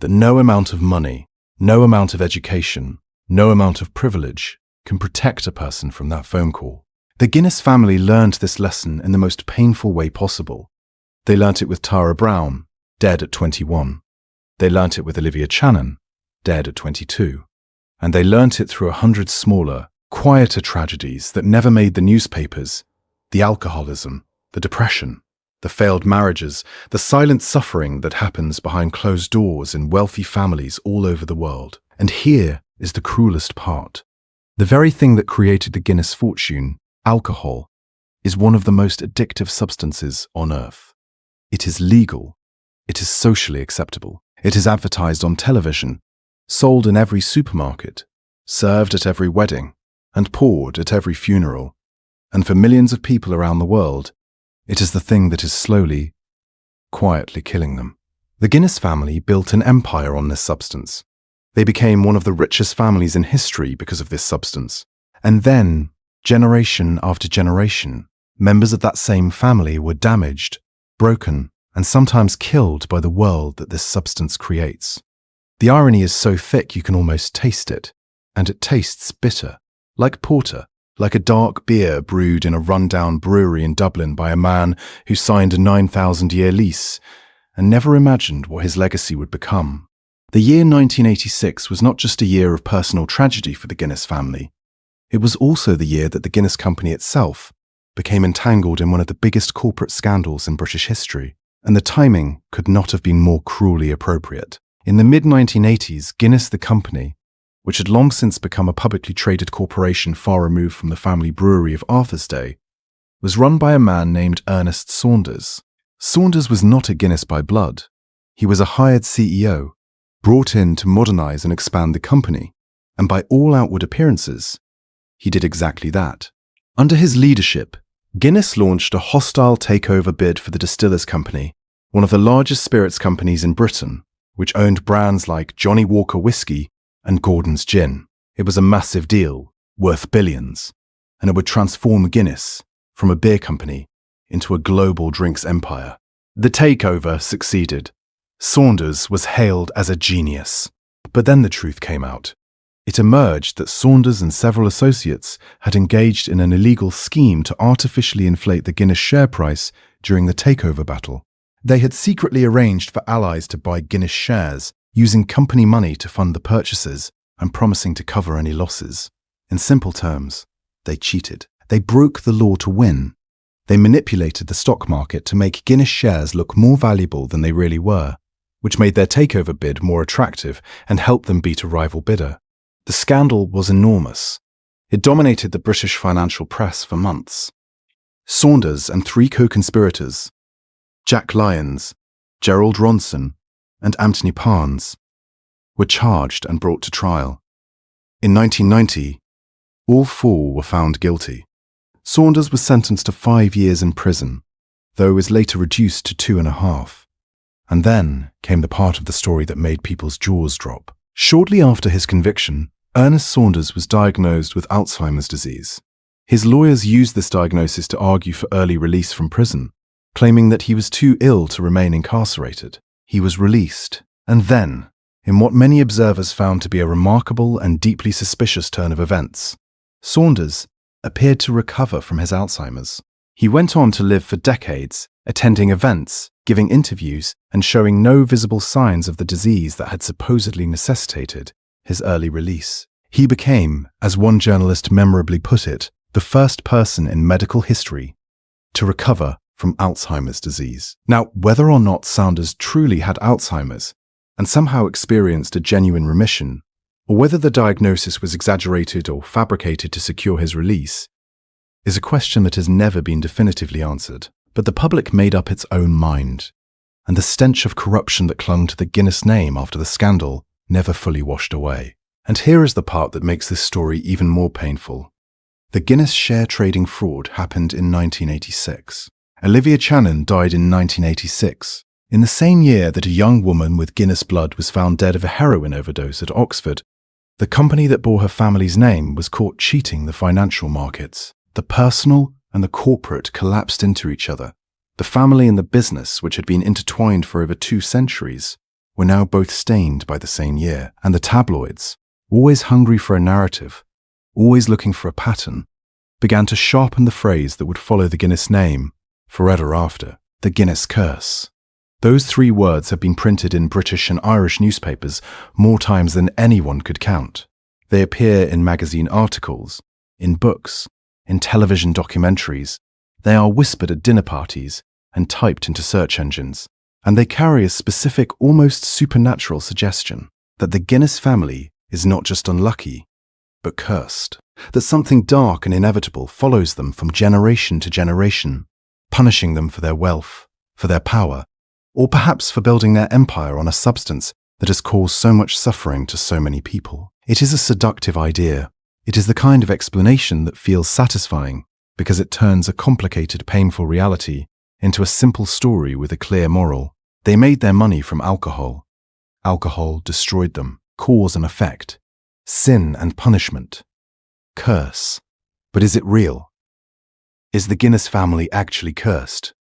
that no amount of money, no amount of education, no amount of privilege can protect a person from that phone call. The Guinness family learned this lesson in the most painful way possible. They learnt it with Tara Brown, dead at 21. They learnt it with Olivia Channon, dead at 22. And they learnt it through 100 smaller, quieter tragedies that never made the newspapers. The alcoholism, the depression, the failed marriages, the silent suffering that happens behind closed doors in wealthy families all over the world. And here is the cruelest part. The very thing that created the Guinness fortune, alcohol, is one of the most addictive substances on earth. It is legal. It is socially acceptable. It is advertised on television, sold in every supermarket, served at every wedding, and poured at every funeral. And for millions of people around the world, it is the thing that is slowly, quietly killing them. The Guinness family built an empire on this substance. They became one of the richest families in history because of this substance. And then, generation after generation, members of that same family were damaged, broken, and sometimes killed by the world that this substance creates. The irony is so thick you can almost taste it, and it tastes bitter, like porter, like a dark beer brewed in a run-down brewery in Dublin by a man who signed a 9,000-year lease and never imagined what his legacy would become. The year 1986 was not just a year of personal tragedy for the Guinness family. It was also the year that the Guinness company itself became entangled in one of the biggest corporate scandals in British history, and the timing could not have been more cruelly appropriate. In the mid-1980s, Guinness the company, which had long since become a publicly traded corporation far removed from the family brewery of Arthur's day, was run by a man named Ernest Saunders. Saunders was not a Guinness by blood. He was a hired CEO, brought in to modernize and expand the company, and by all outward appearances, he did exactly that. Under his leadership, Guinness launched a hostile takeover bid for the Distillers Company, one of the largest spirits companies in Britain, which owned brands like Johnny Walker Whiskey and Gordon's Gin. It was a massive deal, worth billions, and it would transform Guinness from a beer company into a global drinks empire. The takeover succeeded. Saunders was hailed as a genius. But then the truth came out. It emerged that Saunders and several associates had engaged in an illegal scheme to artificially inflate the Guinness share price during the takeover battle. They had secretly arranged for allies to buy Guinness shares, using company money to fund the purchases and promising to cover any losses. In simple terms, they cheated. They broke the law to win. They manipulated the stock market to make Guinness shares look more valuable than they really were, which made their takeover bid more attractive and helped them beat a rival bidder. The scandal was enormous. It dominated the British financial press for months. Saunders and three co-conspirators, Jack Lyons, Gerald Ronson, and Anthony Parnes, were charged and brought to trial. In 1990, all four were found guilty. Saunders was sentenced to 5 years in prison, though was later reduced to 2.5. And then came the part of the story that made people's jaws drop. Shortly after his conviction, Ernest Saunders was diagnosed with Alzheimer's disease. His lawyers used this diagnosis to argue for early release from prison, claiming that he was too ill to remain incarcerated. He was released, And then, in what many observers found to be a remarkable and deeply suspicious turn of events, Saunders appeared to recover from his Alzheimer's. He went on to live for decades, attending events, giving interviews, and showing no visible signs of the disease that had supposedly necessitated his early release. He became, as one journalist memorably put it, the first person in medical history to recover from Alzheimer's disease. Now, whether or not Saunders truly had Alzheimer's and somehow experienced a genuine remission, or whether the diagnosis was exaggerated or fabricated to secure his release, is a question that has never been definitively answered. But the public made up its own mind, and the stench of corruption that clung to the Guinness name after the scandal never fully washed away. And here is the part that makes this story even more painful. The Guinness share trading fraud happened in 1986. Olivia Channon died in 1986, in the same year that a young woman with Guinness blood was found dead of a heroin overdose at Oxford. The company that bore her family's name was caught cheating the financial markets. The personal and the corporate collapsed into each other. The family and the business, which had been intertwined for over 2 centuries, were now both stained by the same year. And the tabloids, always hungry for a narrative, always looking for a pattern, began to sharpen the phrase that would follow the Guinness name forever after: the Guinness Curse. Those 3 words have been printed in British and Irish newspapers more times than anyone could count. They appear in magazine articles, in books, in television documentaries. They are whispered at dinner parties and typed into search engines, and they carry a specific, almost supernatural suggestion that the Guinness family is not just unlucky, but cursed, that something dark and inevitable follows them from generation to generation, punishing them for their wealth, for their power, or perhaps for building their empire on a substance that has caused so much suffering to so many people. It is a seductive idea. It is the kind of explanation that feels satisfying because it turns a complicated, painful reality into a simple story with a clear moral. They made their money from alcohol. Alcohol destroyed them. Cause and effect. Sin and punishment. Curse. But is it real? Is the Guinness family actually cursed?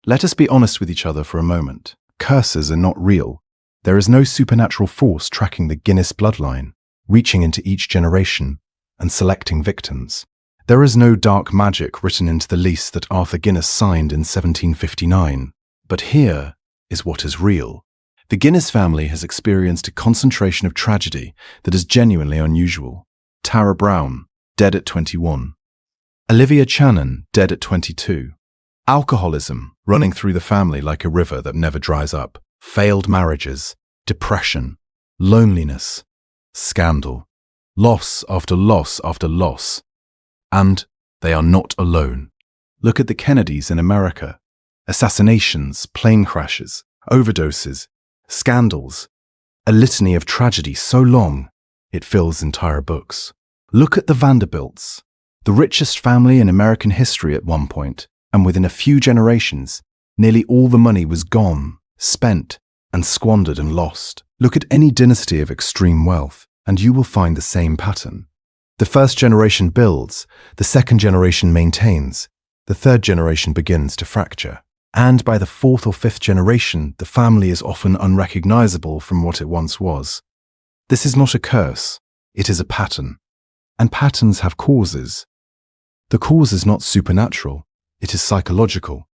Let us be honest with each other for a moment. Curses are not real. There is no supernatural force tracking the Guinness bloodline, reaching into each generation and selecting victims. There is no dark magic written into the lease that Arthur Guinness signed in 1759. But here is what is real. The Guinness family has experienced a concentration of tragedy that is genuinely unusual. Tara Brown, dead at 21. Olivia Channon, dead at 22. Alcoholism, running through the family like a river that never dries up. Failed marriages, depression, loneliness, scandal, loss after loss after loss. And they are not alone. Look at the Kennedys in America. Assassinations, plane crashes, overdoses, scandals, a litany of tragedy so long it fills entire books. Look at the Vanderbilts, the richest family in American history at one point, and within a few generations, nearly all the money was gone, spent, and squandered and lost. Look at any dynasty of extreme wealth, and you will find the same pattern. The first generation builds, the second generation maintains, the third generation begins to fracture. And by the 4th or 5th generation, the family is often unrecognizable from what it once was. This is not a curse, it is a pattern. And patterns have causes. The cause is not supernatural, it is psychological.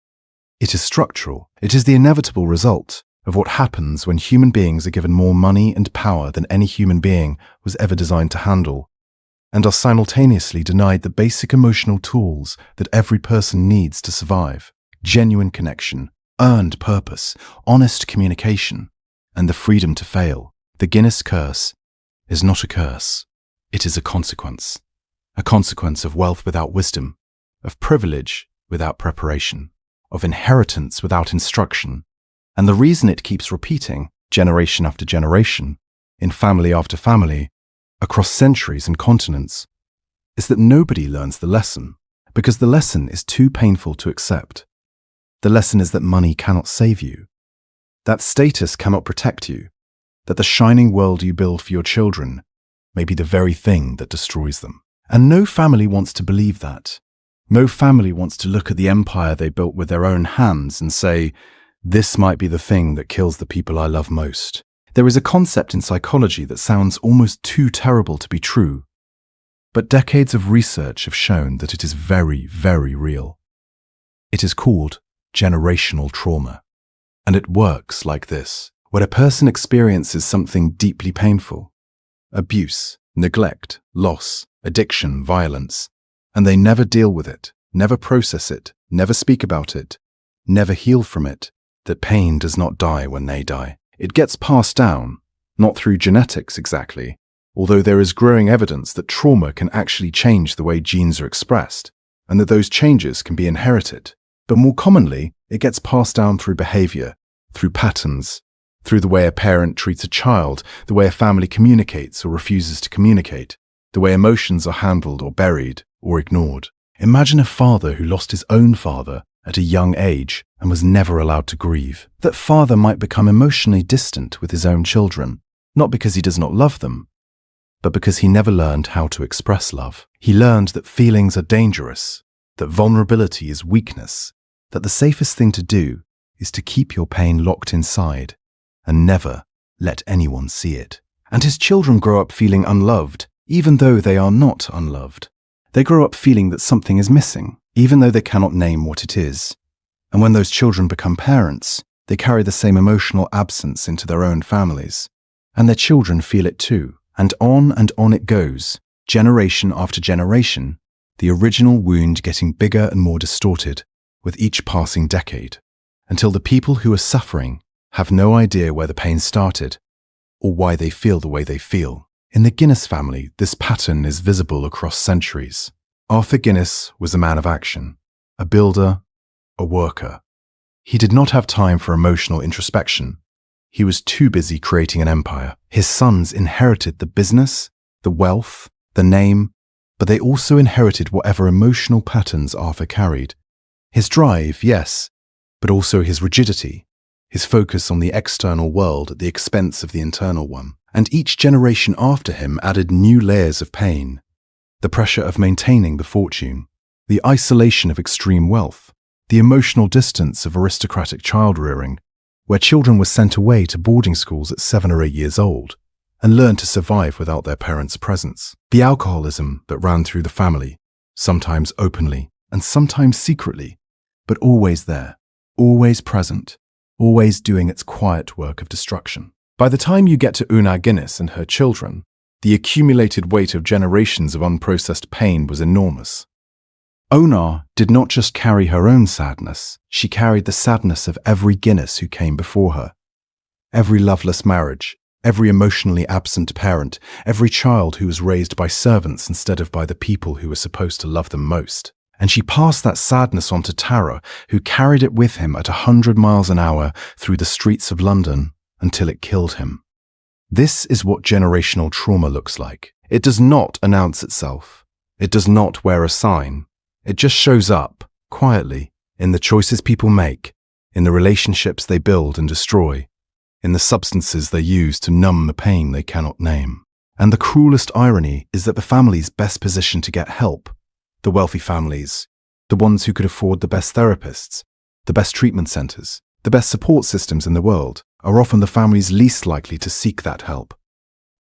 It is structural. It is the inevitable result of what happens when human beings are given more money and power than any human being was ever designed to handle, and are simultaneously denied the basic emotional tools that every person needs to survive: genuine connection, earned purpose, honest communication, and the freedom to fail. The Guinness curse is not a curse. It is a consequence of wealth without wisdom, of privilege without preparation, of inheritance without instruction. And the reason it keeps repeating, generation after generation, in family after family, across centuries and continents, is that nobody learns the lesson, because the lesson is too painful to accept. The lesson is that money cannot save you, that status cannot protect you, that the shining world you build for your children may be the very thing that destroys them. And no family wants to believe that. No family wants to look at the empire they built with their own hands and say, this might be the thing that kills the people I love most. There is a concept in psychology that sounds almost too terrible to be true, but decades of research have shown that it is very, very real. It is called generational trauma, and it works like this. When a person experiences something deeply painful, abuse, neglect, loss, addiction, violence, and they never deal with it, never process it, never speak about it, never heal from it, that pain does not die when they die. It gets passed down, not through genetics exactly, although there is growing evidence that trauma can actually change the way genes are expressed, and that those changes can be inherited. But more commonly, it gets passed down through behavior, through patterns, through the way a parent treats a child, the way a family communicates or refuses to communicate, the way emotions are handled or buried or ignored. Imagine a father who lost his own father at a young age and was never allowed to grieve. That father might become emotionally distant with his own children, not because he does not love them, but because he never learned how to express love. He learned that feelings are dangerous, that vulnerability is weakness, that the safest thing to do is to keep your pain locked inside and never let anyone see it. And his children grow up feeling unloved, even though they are not unloved. They grow up feeling that something is missing, even though they cannot name what it is. And when those children become parents, they carry the same emotional absence into their own families. And their children feel it too. And on it goes, generation after generation, the original wound getting bigger and more distorted with each passing decade, until the people who are suffering have no idea where the pain started or why they feel the way they feel. In the Guinness family, this pattern is visible across centuries. Arthur Guinness was a man of action, a builder, a worker. He did not have time for emotional introspection. He was too busy creating an empire. His sons inherited the business, the wealth, the name, but they also inherited whatever emotional patterns Arthur carried. His drive, yes, but also his rigidity, his focus on the external world at the expense of the internal one. And each generation after him added new layers of pain. The pressure of maintaining the fortune, the isolation of extreme wealth, the emotional distance of aristocratic child-rearing, where children were sent away to boarding schools at 7 or 8 years old and learned to survive without their parents' presence. The alcoholism that ran through the family, sometimes openly and sometimes secretly, but always there, always present, always doing its quiet work of destruction. By the time you get to Una Guinness and her children, the accumulated weight of generations of unprocessed pain was enormous. Ona did not just carry her own sadness, she carried the sadness of every Guinness who came before her. Every loveless marriage, every emotionally absent parent, every child who was raised by servants instead of by the people who were supposed to love them most. And she passed that sadness on to Tara, who carried it with him at 100 miles an hour through the streets of London until it killed him. This is what generational trauma looks like. It does not announce itself. It does not wear a sign. It just shows up, quietly, in the choices people make, in the relationships they build and destroy, in the substances they use to numb the pain they cannot name. And the cruelest irony is that the families best positioned to get help, the wealthy families, the ones who could afford the best therapists, the best treatment centers, the best support systems in the world, are often the families least likely to seek that help.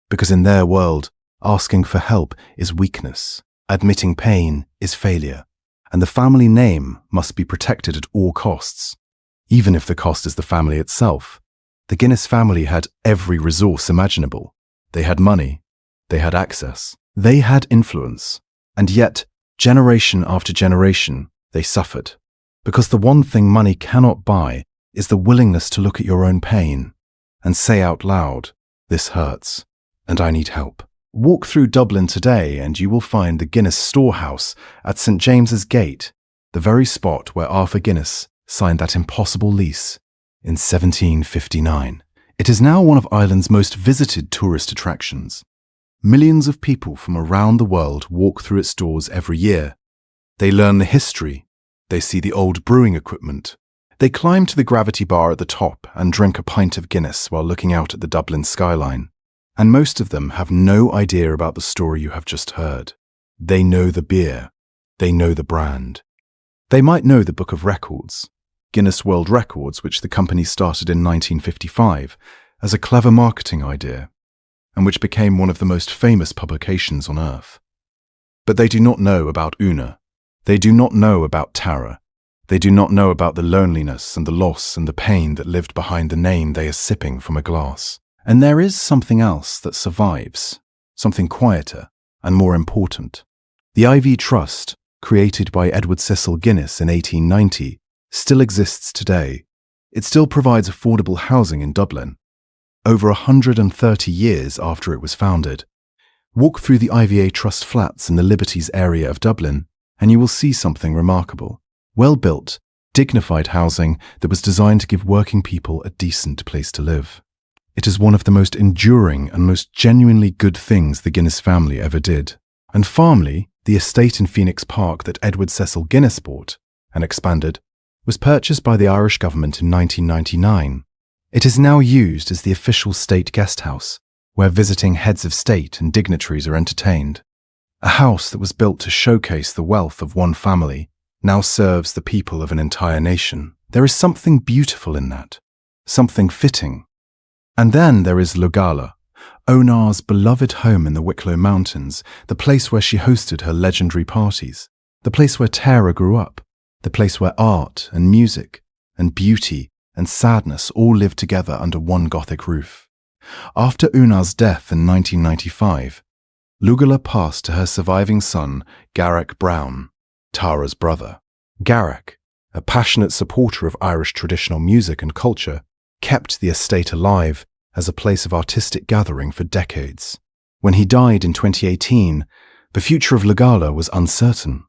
Because in their world, asking for help is weakness, admitting pain is failure, and the family name must be protected at all costs, even if the cost is the family itself. The Guinness family had every resource imaginable. They had money, they had access, they had influence, and yet, generation after generation, they suffered. Because the one thing money cannot buy is the willingness to look at your own pain and say out loud, "This hurts, and I need help." Walk through Dublin today and you will find the Guinness storehouse at St. James's Gate, the very spot where Arthur Guinness signed that impossible lease in 1759. It is now one of Ireland's most visited tourist attractions. Millions of people from around the world walk through its doors every year. They learn the history, they see the old brewing equipment, they climb to the gravity bar at the top and drink a pint of Guinness while looking out at the Dublin skyline. And most of them have no idea about the story you have just heard. They know the beer. They know the brand. They might know the Book of Records, Guinness World Records, which the company started in 1955, as a clever marketing idea, and which became one of the most famous publications on earth. But they do not know about Una. They do not know about Tara. They do not know about the loneliness and the loss and the pain that lived behind the name they are sipping from a glass. And there is something else that survives, something quieter and more important. The IV Trust, created by Edward Cecil Guinness in 1890, still exists today. It still provides affordable housing in Dublin, over 130 years after it was founded. Walk through the IVA Trust flats in the Liberties area of Dublin, and you will see something remarkable. Well-built, dignified housing that was designed to give working people a decent place to live. It is one of the most enduring and most genuinely good things the Guinness family ever did. And Farmley, the estate in Phoenix Park that Edward Cecil Guinness bought and expanded, was purchased by the Irish government in 1999. It is now used as the official state guest house, where visiting heads of state and dignitaries are entertained. A house that was built to showcase the wealth of one family now serves the people of an entire nation. There is something beautiful in that, something fitting. And then there is Lugala, Onar's beloved home in the Wicklow Mountains, the place where she hosted her legendary parties, the place where Tara grew up, the place where art and music and beauty and sadness all lived together under one Gothic roof. After Una's death in 1995, Lugala passed to her surviving son, Garrick Brown, Tara's brother. Garrick, a passionate supporter of Irish traditional music and culture, kept the estate alive as a place of artistic gathering for decades. When he died in 2018, the future of Lugala was uncertain.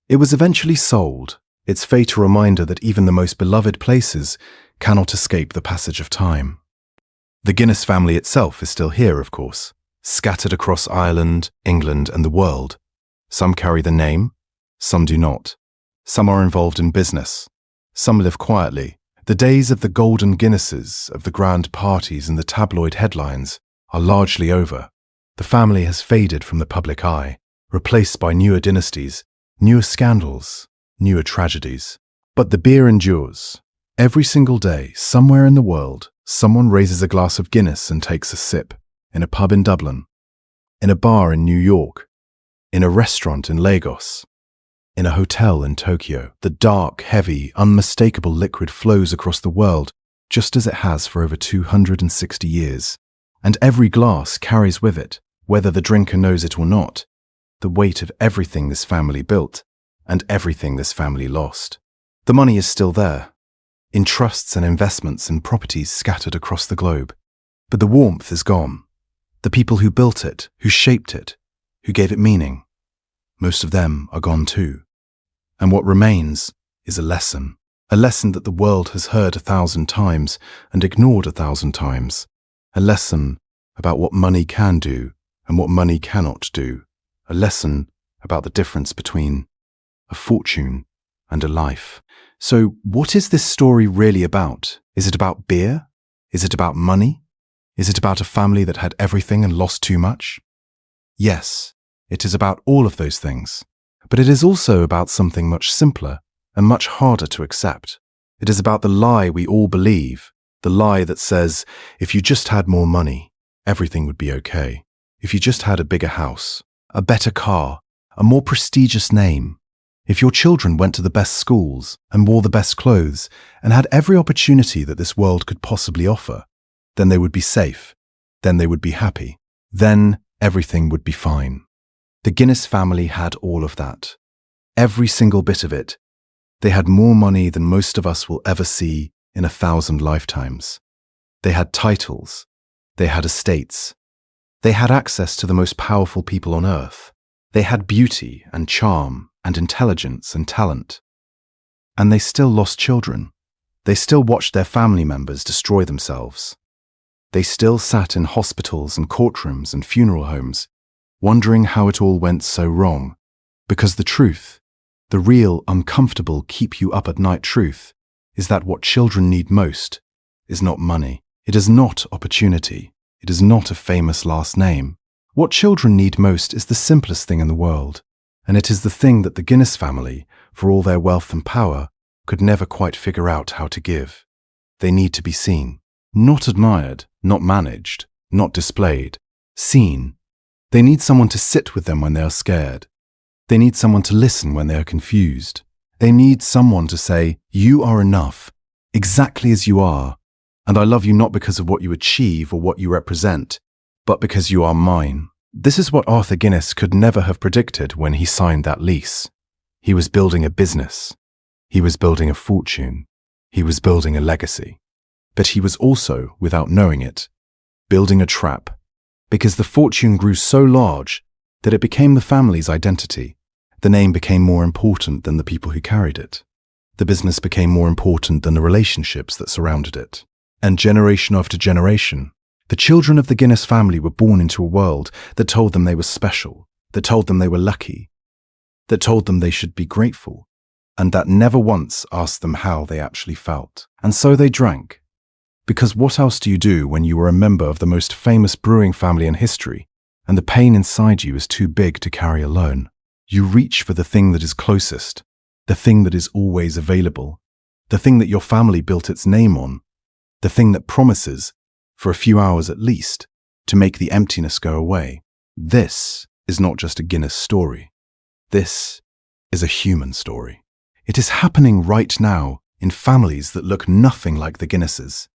It was eventually sold, its fate a reminder that even the most beloved places cannot escape the passage of time. The Guinness family itself is still here, of course, scattered across Ireland, England, and the world. Some carry the name, some do not. Some are involved in business. Some live quietly. The days of the golden Guinnesses, of the grand parties and the tabloid headlines are largely over. The family has faded from the public eye, replaced by newer dynasties, newer scandals, newer tragedies. But the beer endures. Every single day, somewhere in the world, someone raises a glass of Guinness and takes a sip, in a pub in Dublin, in a bar in New York, in a restaurant in Lagos, in a hotel in Tokyo. The dark, heavy, unmistakable liquid flows across the world just as it has for over 260 years. And every glass carries with it, whether the drinker knows it or not, the weight of everything this family built and everything this family lost. The money is still there, in trusts and investments and properties scattered across the globe. But the warmth is gone. The people who built it, who shaped it, who gave it meaning, most of them are gone too. And what remains is a lesson that the world has heard 1,000 times and ignored 1,000 times, a lesson about what money can do and what money cannot do, a lesson about the difference between a fortune and a life. So what is this story really about? Is it about beer? Is it about money? Is it about a family that had everything and lost too much? Yes, it is about all of those things. But it is also about something much simpler and much harder to accept. It is about the lie we all believe, the lie that says, if you just had more money, everything would be okay. If you just had a bigger house, a better car, a more prestigious name, if your children went to the best schools and wore the best clothes and had every opportunity that this world could possibly offer, then they would be safe, then they would be happy, then everything would be fine. The Guinness family had all of that. Every single bit of it. They had more money than most of us will ever see in 1,000 lifetimes. They had titles. They had estates. They had access to the most powerful people on earth. They had beauty and charm and intelligence and talent. And they still lost children. They still watched their family members destroy themselves. They still sat in hospitals and courtrooms and funeral homes, wondering how it all went so wrong, because the truth, the real, uncomfortable, keep-you-up-at-night truth, is that what children need most is not money. It is not opportunity. It is not a famous last name. What children need most is the simplest thing in the world, and it is the thing that the Guinness family, for all their wealth and power, could never quite figure out how to give. They need to be seen. Not admired, not managed, not displayed. Seen. They need someone to sit with them when they are scared. They need someone to listen when they are confused. They need someone to say, "You are enough, exactly as you are, and I love you not because of what you achieve or what you represent, but because you are mine." This is what Arthur Guinness could never have predicted when he signed that lease. He was building a business. He was building a fortune. He was building a legacy. But he was also, without knowing it, building a trap, because the fortune grew so large that it became the family's identity. The name became more important than the people who carried it. The business became more important than the relationships that surrounded it. And generation after generation, the children of the Guinness family were born into a world that told them they were special, that told them they were lucky, that told them they should be grateful, and that never once asked them how they actually felt. And so they drank. Because what else do you do when you are a member of the most famous brewing family in history, and the pain inside you is too big to carry alone? You reach for the thing that is closest, the thing that is always available, the thing that your family built its name on, the thing that promises, for a few hours at least, to make the emptiness go away. This is not just a Guinness story. This is a human story. It is happening right now in families that look nothing like the Guinnesses.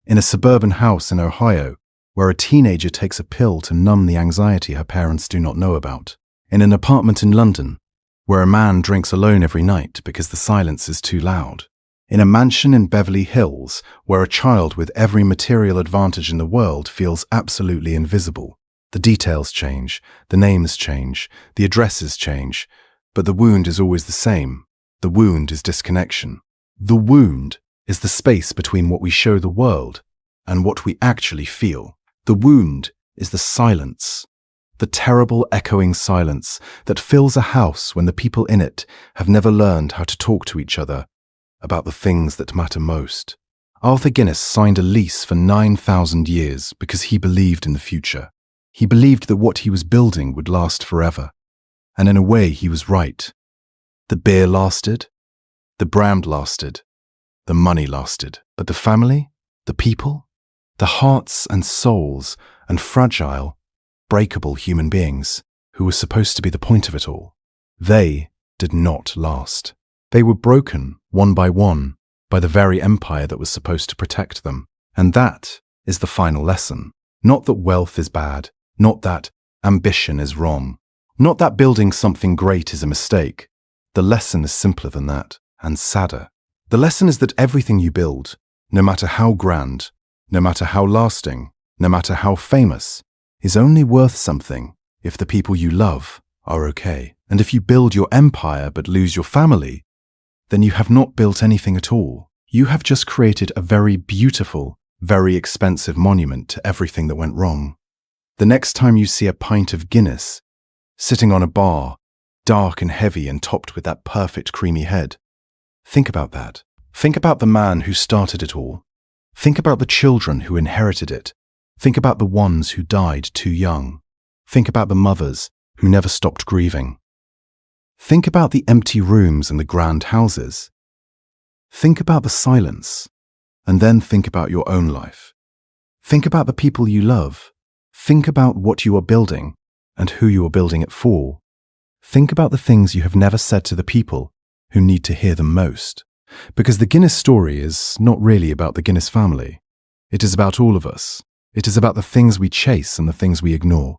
In a suburban house in Ohio, where a teenager takes a pill to numb the anxiety her parents do not know about. In an apartment in London, where a man drinks alone every night because the silence is too loud. In a mansion in Beverly Hills, where a child with every material advantage in the world feels absolutely invisible. The details change, the names change, the addresses change, but the wound is always the same. The wound is disconnection. The wound is the space between what we show the world and what we actually feel. The wound is the silence, the terrible echoing silence that fills a house when the people in it have never learned how to talk to each other about the things that matter most. Arthur Guinness signed a lease for 9,000 years because he believed in the future. He believed that what he was building would last forever. And in a way, he was right. The beer lasted, the brand lasted, the money lasted. But the family, the people, the hearts and souls and fragile, breakable human beings who were supposed to be the point of it all, they did not last. They were broken, one, by the very empire that was supposed to protect them. And that is the final lesson. Not that wealth is bad, not that ambition is wrong, not that building something great is a mistake. The lesson is simpler than that, and sadder. The lesson is that everything you build, no matter how grand, no matter how lasting, no matter how famous, is only worth something if the people you love are okay. And if you build your empire but lose your family, then you have not built anything at all. You have just created a very beautiful, very expensive monument to everything that went wrong. The next time you see a pint of Guinness sitting on a bar, dark and heavy and topped with that perfect creamy head, think about that. Think about the man who started it all. Think about the children who inherited it. Think about the ones who died too young. Think about the mothers who never stopped grieving. Think about the empty rooms and the grand houses. Think about the silence, and then think about your own life. Think about the people you love. Think about what you are building and who you are building it for. Think about the things you have never said to the people who need to hear them most. Because the Guinness story is not really about the Guinness family. It is about all of us. It is about the things we chase and the things we ignore.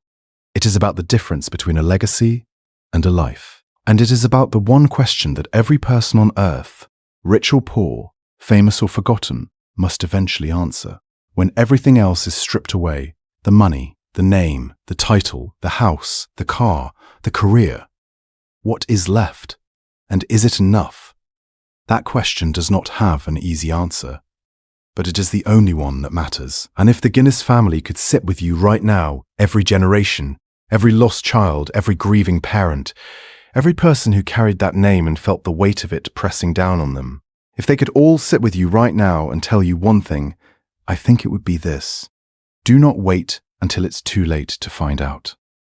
It is about the difference between a legacy and a life. And it is about the one question that every person on earth, rich or poor, famous or forgotten, must eventually answer. When everything else is stripped away, the money, the name, the title, the house, the car, the career, what is left? And is it enough? That question does not have an easy answer, but it is the only one that matters. And if the Guinness family could sit with you right now, every generation, every lost child, every grieving parent, every person who carried that name and felt the weight of it pressing down on them, if they could all sit with you right now and tell you one thing, I think it would be this: do not wait until it's too late to find out.